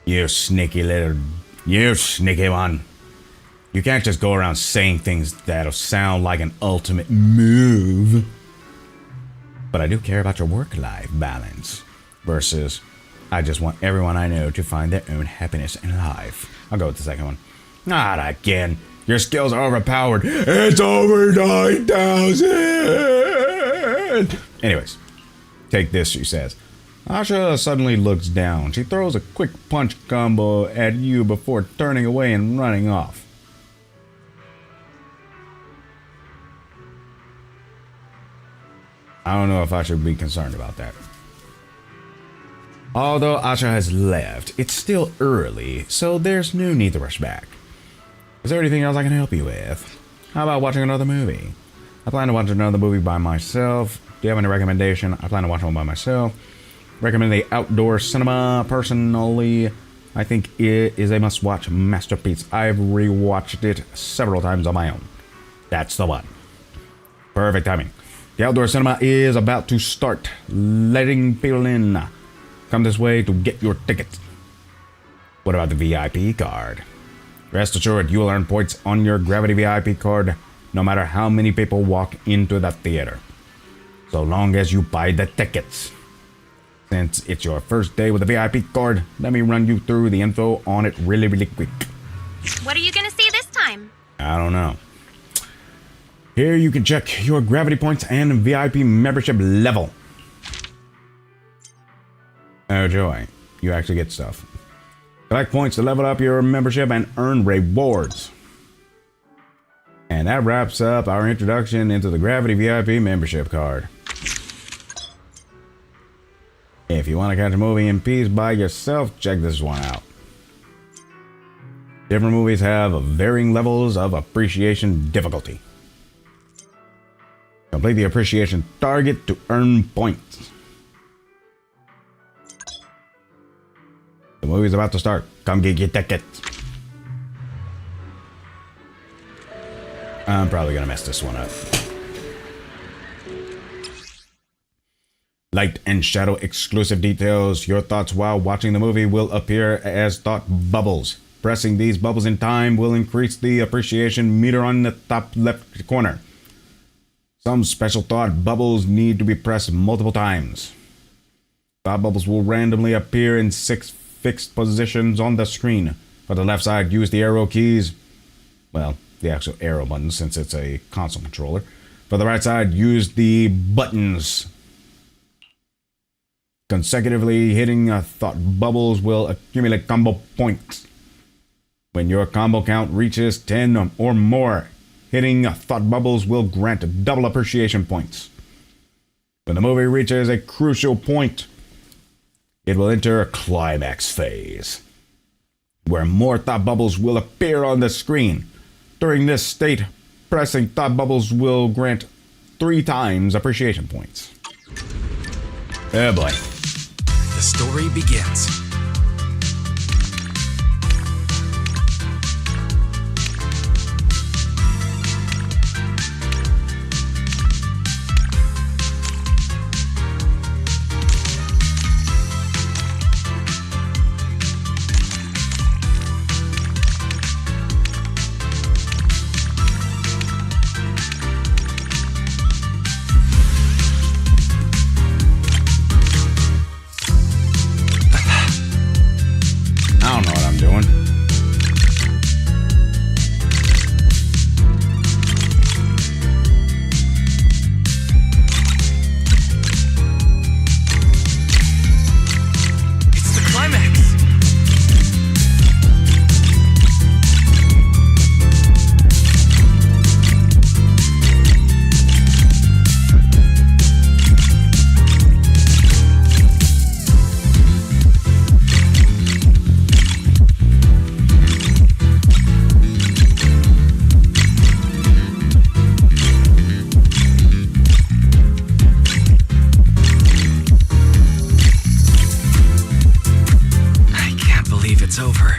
You sneaky one. You can't just go around saying things that'll sound like an ultimate move. But I do care about your work-life balance. Versus, I just want everyone I know to find their own happiness in life. I'll go with the second one. Not again. Your skills are overpowered. It's over 9,000! Anyways, take this, she says. Asha suddenly looks down. She throws a quick punch combo at you before turning away and running off. I don't know if I should be concerned about that. Although Asha has left, it's still early, so there's no need to rush back. Is there anything else I can help you with? How about watching another movie? I plan to watch another movie by myself. Do you have any recommendation? I plan to watch one by myself. Recommend the outdoor cinema. Personally, I think it is a must-watch masterpiece. I've rewatched it several times on my own. That's the one. Perfect timing. The outdoor cinema is about to start letting people in. Come this way to get your tickets. What about the VIP card? Rest assured, you will earn points on your Gravity VIP card no matter how many people walk into the theater, so long as you buy the tickets. Since it's your first day with the VIP card, let me run you through the info on it really quick. What are you gonna see this time? I don't know. Here you can check your Gravity points and VIP membership level. Oh joy, you actually get stuff. Collect points to level up your membership and earn rewards. And that wraps up our introduction into the Gravity VIP membership card. If you want to catch a movie in peace by yourself, check this one out. Different movies have varying levels of appreciation difficulty. Complete the appreciation target to earn points. The movie's about to start. Come get your tickets. I'm probably gonna mess this one up. Light and shadow exclusive details. Your thoughts while watching the movie will appear as thought bubbles. Pressing these bubbles in time will increase the appreciation meter on the top left corner. Some special thought bubbles need to be pressed multiple times. Thought bubbles will randomly appear in 6 fixed positions on the screen. For the left side, use the arrow keys. Well, the actual arrow button since it's a console controller. For the right side, use the buttons. Consecutively hitting thought bubbles will accumulate combo points. When your combo count reaches 10 or more, hitting thought bubbles will grant double appreciation points. When the movie reaches a crucial point, it will enter a climax phase, where more thought bubbles will appear on the screen. During this state, pressing thought bubbles will grant 3 times appreciation points. Oh boy. The story begins. It's over.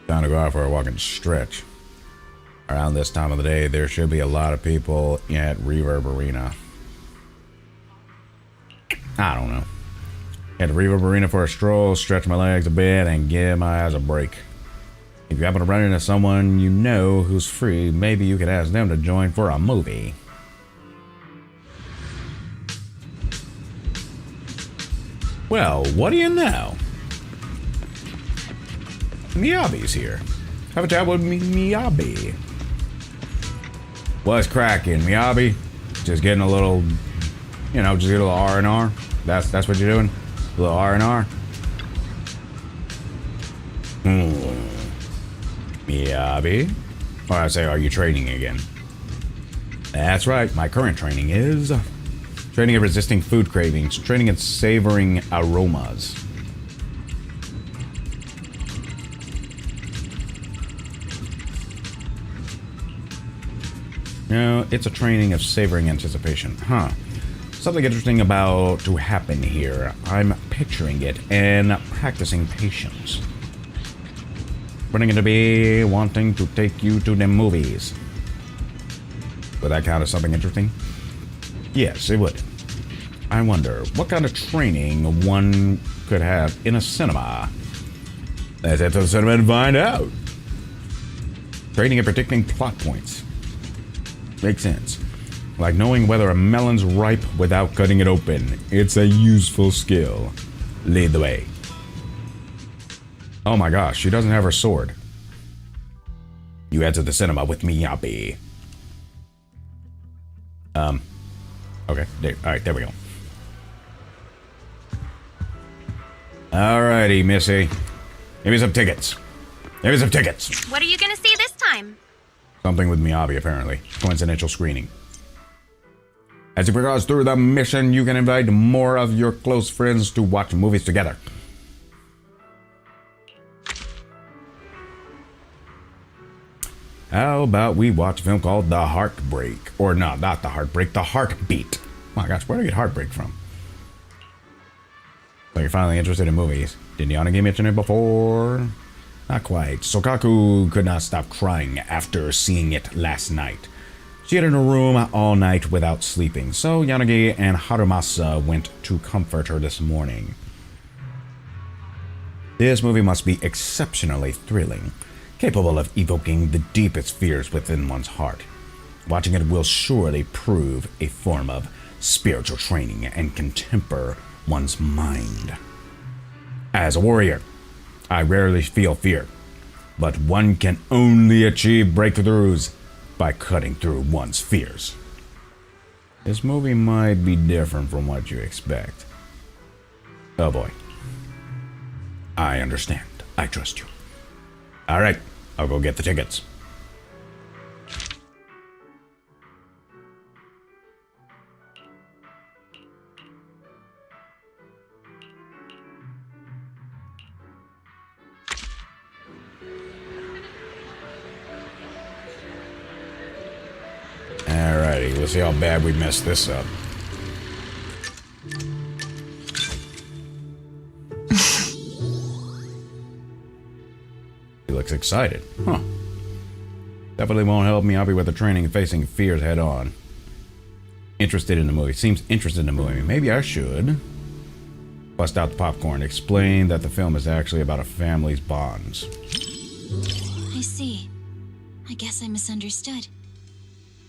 Time to go out for a walking stretch. Around this time of the day, there should be a lot of people at Reverb Arena. I don't know. At the Reverb Arena for a stroll, stretch my legs a bit, and give my eyes a break. If you happen to run into someone you know who's free, maybe you could ask them to join for a movie. Well, what do you know? Miyabi's here. Have a chat with Miyabi. What's cracking, Miyabi? Just getting a little, you know, just get a little R&R. That's what you're doing? A little R&R? Miyabi? Or I say, are you training again? That's right, my current training is training in resisting food cravings, training in savoring aromas. No, it's a training of savoring anticipation. Huh. Something interesting about to happen here. I'm picturing it and practicing patience. What are going to be wanting to take you to the movies? Would that count as something interesting? Yes, it would. I wonder what kind of training one could have in a cinema. Let's head to the cinema and find out. Training in predicting plot points. Makes sense. Like knowing whether a melon's ripe without cutting it open. It's a useful skill. Lead the way. Oh my gosh, she doesn't have her sword. You head to the cinema with Miyabi. Okay. Alright, there we go. Alrighty, Missy. Give me some tickets. Give me some tickets. What are you gonna see this time? Something with Miyabi, apparently. Coincidental screening. As you progress through the mission, you can invite more of your close friends to watch movies together. How about we watch a film called The Heartbreak? Or no, not The Heartbreak, The Heartbeat. Oh my gosh, where did I get Heartbreak from? So you're finally interested in movies. Didn't Yanagi mention it before? Not quite. Sokaku could not stop crying after seeing it last night. She had in her room all night without sleeping, so Yanagi and Harumasa went to comfort her this morning. This movie must be exceptionally thrilling, capable of evoking the deepest fears within one's heart. Watching it will surely prove a form of spiritual training and can temper one's mind. As a warrior, I rarely feel fear, but one can only achieve breakthroughs by cutting through one's fears. This movie might be different from what you expect. Oh boy. I understand. I trust you. Alright, I'll go get the tickets. Alrighty, let's see how bad we messed this up. He looks excited. Huh. Definitely won't help me. I'll be with the training and facing fears head on. Interested in the movie. Seems interested in the movie. Maybe I should. Bust out the popcorn. Explain that the film is actually about a family's bonds. I see. I guess I misunderstood.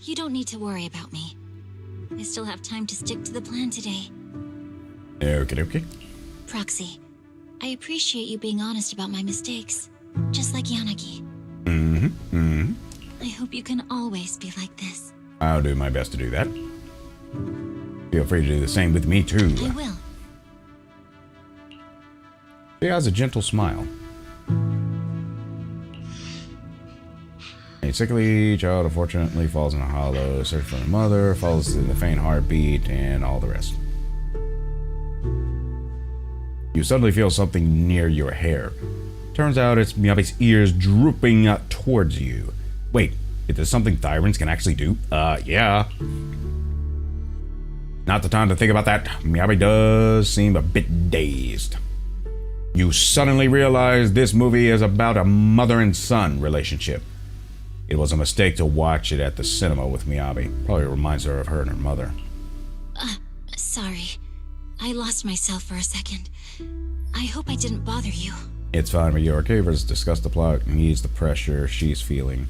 You don't need to worry about me. I still have time to stick to the plan today. Okie dokie. Proxy, I appreciate you being honest about my mistakes. Just like Yanagi. I hope you can always be like this. I'll do my best to do that. Feel free to do the same with me, too. I will. She has a gentle smile. A sickly child unfortunately falls in a hollow, search for her mother, falls to the faint heartbeat, and all the rest. You suddenly feel something near your hair. Turns out it's Miyabi's ears drooping towards you. Wait, is this something Thyrans can actually do? Yeah. Not the time to think about that. Miyabi does seem a bit dazed. You suddenly realize this movie is about a mother and son relationship. It was a mistake to watch it at the cinema with Miyabi. Probably reminds her of her and her mother. Sorry. I lost myself for a second. I hope I didn't bother you. It's fine, but you're okay. Let's discuss the plot and ease the pressure she's feeling.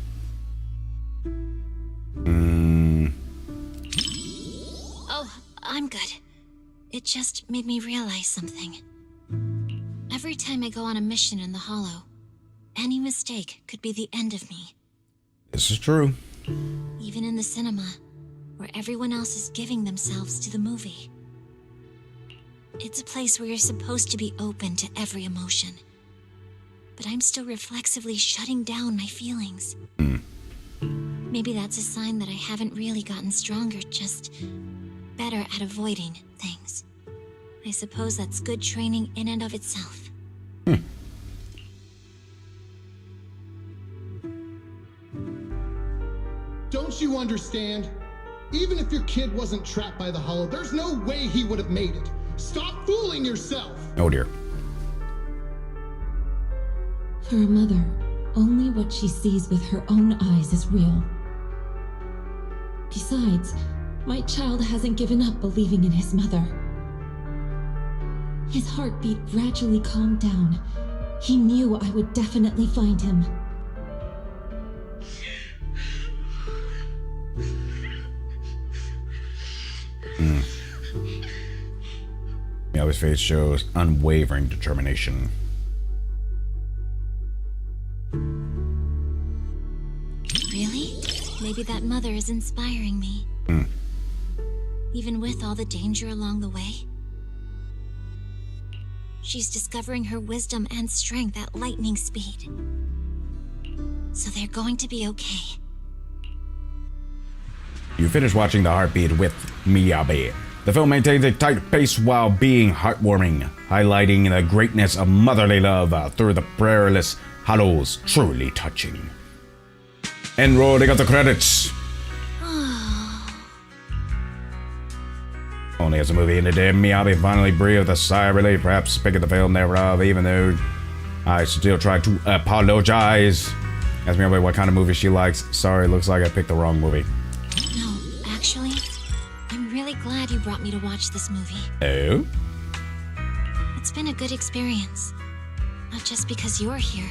Oh, I'm good. It just made me realize something. Every time I go on a mission in the Hollow, any mistake could be the end of me. This is true. Even in the cinema, where everyone else is giving themselves to the movie. It's a place where you're supposed to be open to every emotion. But I'm still reflexively shutting down my feelings. Maybe that's a sign that I haven't really gotten stronger, just better at avoiding things. I suppose that's good training in and of itself. Don't you understand? Even if your kid wasn't trapped by the hollow, there's no way he would have made it. Stop fooling yourself! Oh dear. For a mother, only what she sees with her own eyes is real. Besides, my child hasn't given up believing in his mother. His heartbeat gradually calmed down. He knew I would definitely find him. His face shows unwavering determination. Really? Maybe that mother is inspiring me. Even with all the danger along the way. She's discovering her wisdom and strength at lightning speed. So they're going to be okay. You finish watching The Heartbeat with Miyabi. The film maintains a tight pace while being heartwarming, highlighting the greatness of motherly love through the prayerless hollows. Truly touching. End roll, they got the credits. Only as a movie ended, Miyabi finally breathed a sigh of relief, perhaps picking the film thereof, even though I still try to apologize. Ask Miyabi what kind of movie she likes. Sorry, looks like I picked the wrong movie. No, actually, I'm really glad you brought me to watch this movie. Oh? It's been a good experience. Not just because you're here,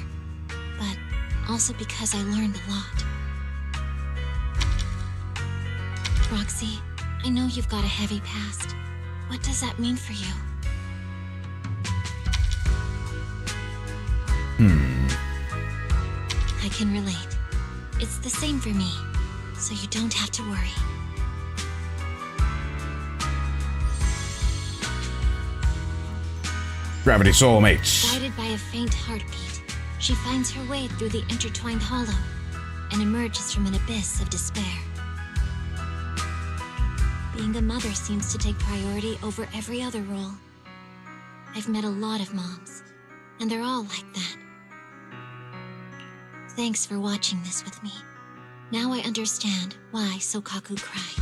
but also because I learned a lot. Roxy, I know you've got a heavy past. What does that mean for you? I can relate. It's the same for me, so you don't have to worry. Gravity Soulmates. Guided by a faint heartbeat, she finds her way through the intertwined hollow and emerges from an abyss of despair. Being a mother seems to take priority over every other role. I've met a lot of moms, and they're all like that. Thanks for watching this with me. Now I understand why Sokaku cried.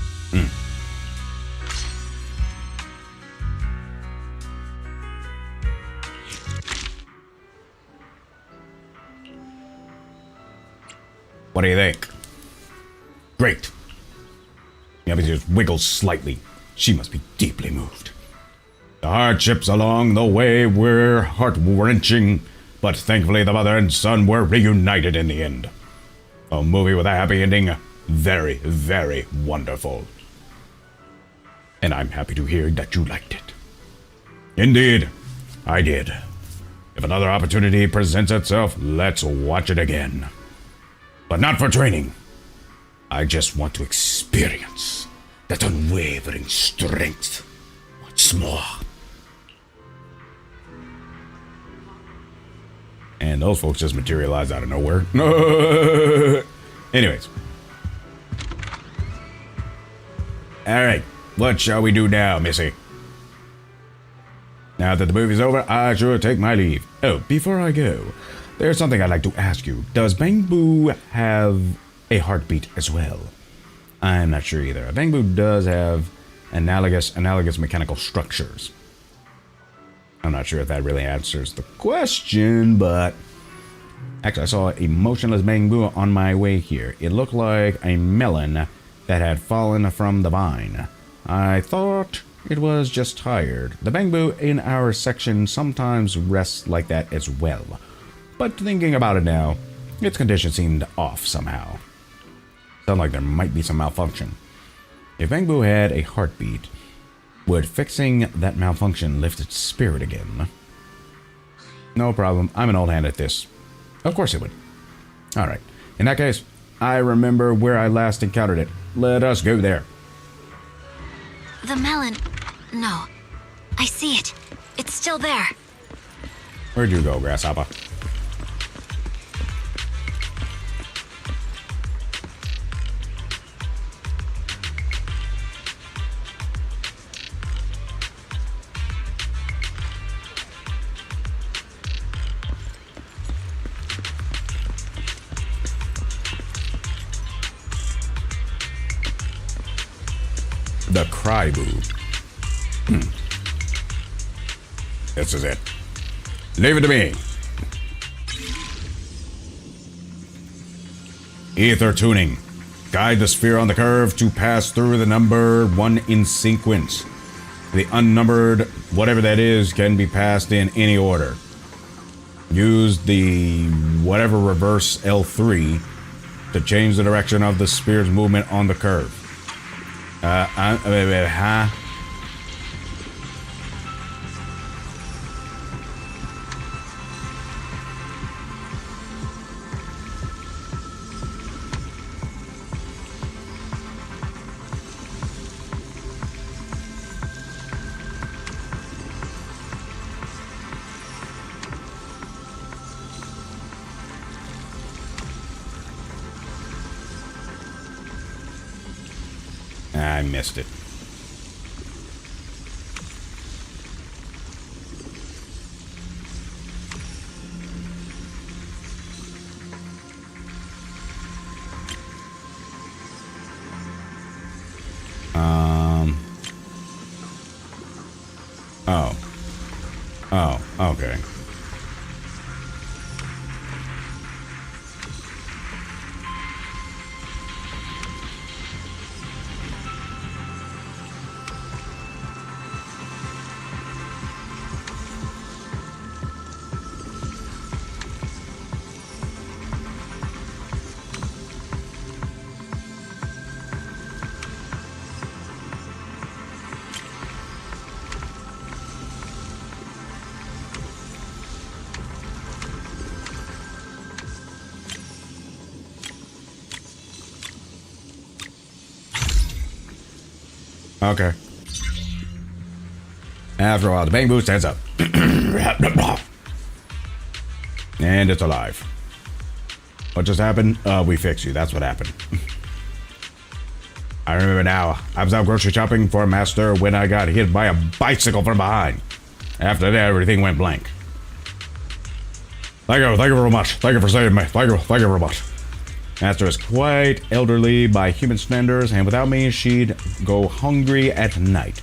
What do you think? Great. Miyabi just wiggles slightly. She must be deeply moved. The hardships along the way were heart-wrenching, but thankfully the mother and son were reunited in the end. A movie with a happy ending. Very, very wonderful. And I'm happy to hear that you liked it. Indeed, I did. If another opportunity presents itself, let's watch it again. But not for training. I just want to experience that unwavering strength once more. And those folks just materialized out of nowhere. Anyways. Alright, what shall we do now, Missy? Now that the movie's over, I should take my leave. Oh, before I go, there's something I'd like to ask you. Does Bangbu have a heartbeat as well? I'm not sure either. Bangbu does have analogous mechanical structures. I'm not sure if that really answers the question, but actually I saw a motionless Bangbu on my way here. It looked like a melon that had fallen from the vine. I thought it was just tired. The Bangbu in our section sometimes rests like that as well. But thinking about it now, its condition seemed off somehow. Sounded like there might be some malfunction. If Bangbu had a heartbeat, would fixing that malfunction lift its spirit again? No problem. I'm an old hand at this. Of course it would. Alright. In that case, I remember where I last encountered it. Let us go there. The melon. No. I see it. It's still there. Where'd you go, Grasshopper? The Crybu. This is it. Leave it to me. Ether tuning. Guide the sphere on the curve to pass through the number 1 in sequence. The unnumbered, whatever that is, can be passed in any order. Use the whatever reverse L3 to change the direction of the sphere's movement on the curve. I missed it. Oh, okay. Okay. After a while, the Bang Boo stands up. And it's alive. What just happened? We fixed you. That's what happened. I remember now. I was out grocery shopping for a master when I got hit by a bicycle from behind. After that, everything went blank. Thank you very much. Thank you for saving me. Thank you very much. Master is quite elderly by human standards, and without me, she'd go hungry at night.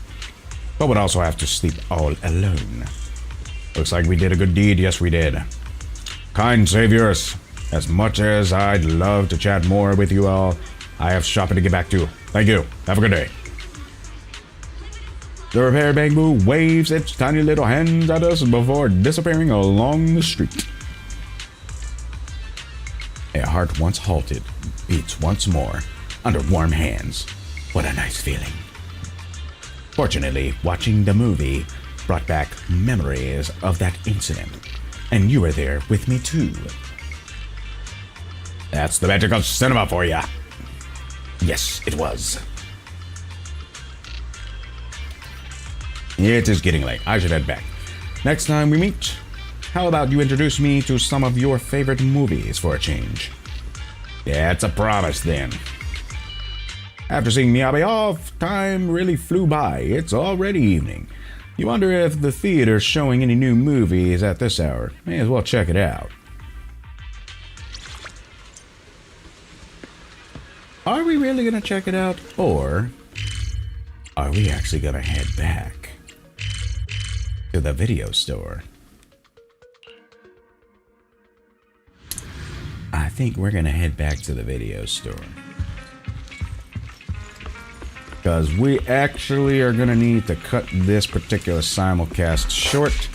But would also have to sleep all alone. Looks like we did a good deed. Yes, we did. Kind saviors, as much as I'd love to chat more with you all, I have shopping to get back to. Thank you. Have a good day. The repair Bang Boo waves its tiny little hands at us before disappearing along the street. A heart once halted beats once more under warm hands. What a nice feeling. Fortunately, watching the movie brought back memories of that incident, and you were there with me too. That's the magic of cinema for ya. Yes, it was. It is getting late. I should head back. Next time we meet, how about you introduce me to some of your favorite movies for a change? Yeah, it's a promise then. After seeing Miyabi off, time really flew by. It's already evening. You wonder if the theater's showing any new movies at this hour. May as well check it out. Are we really gonna check it out? Or are we actually gonna head back to the video store? I think we're gonna head back to the video store. Because we actually are gonna need to cut this particular simulcast short.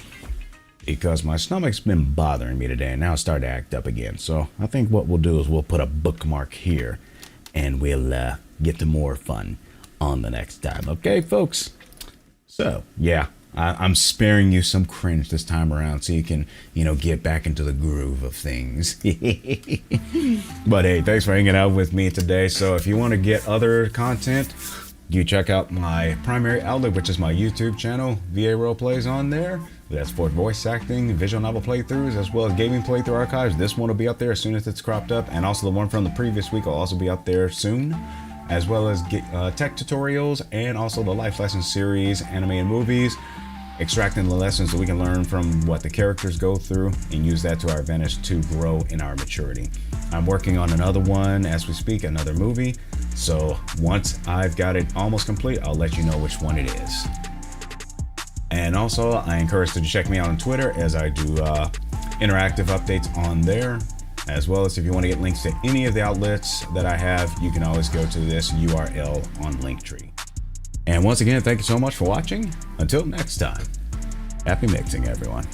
Because my stomach's been bothering me today and now it's starting to act up again. So I think what we'll do is we'll put a bookmark here. And we'll get to more fun on the next time. Okay, folks? So, yeah. I'm sparing you some cringe this time around so you can, get back into the groove of things. But hey, thanks for hanging out with me today. So if you want to get other content, you check out my primary outlet, which is my YouTube channel, VA Roleplays on there. That's for voice acting, visual novel playthroughs, as well as gaming playthrough archives. This one will be up there as soon as it's cropped up, and also the one from the previous week will also be up there soon, as well as tech tutorials, and also the life lesson series, anime and movies, extracting the lessons that we can learn from what the characters go through and use that to our advantage to grow in our maturity. I'm working on another one as we speak, another movie. So once I've got it almost complete, I'll let you know which one it is. And also, I encourage you to check me out on Twitter as I do interactive updates on there. As well as if you want to get links to any of the outlets that I have, you can always go to this URL on Linktree. And once again, thank you so much for watching. Until next time, happy mixing, everyone.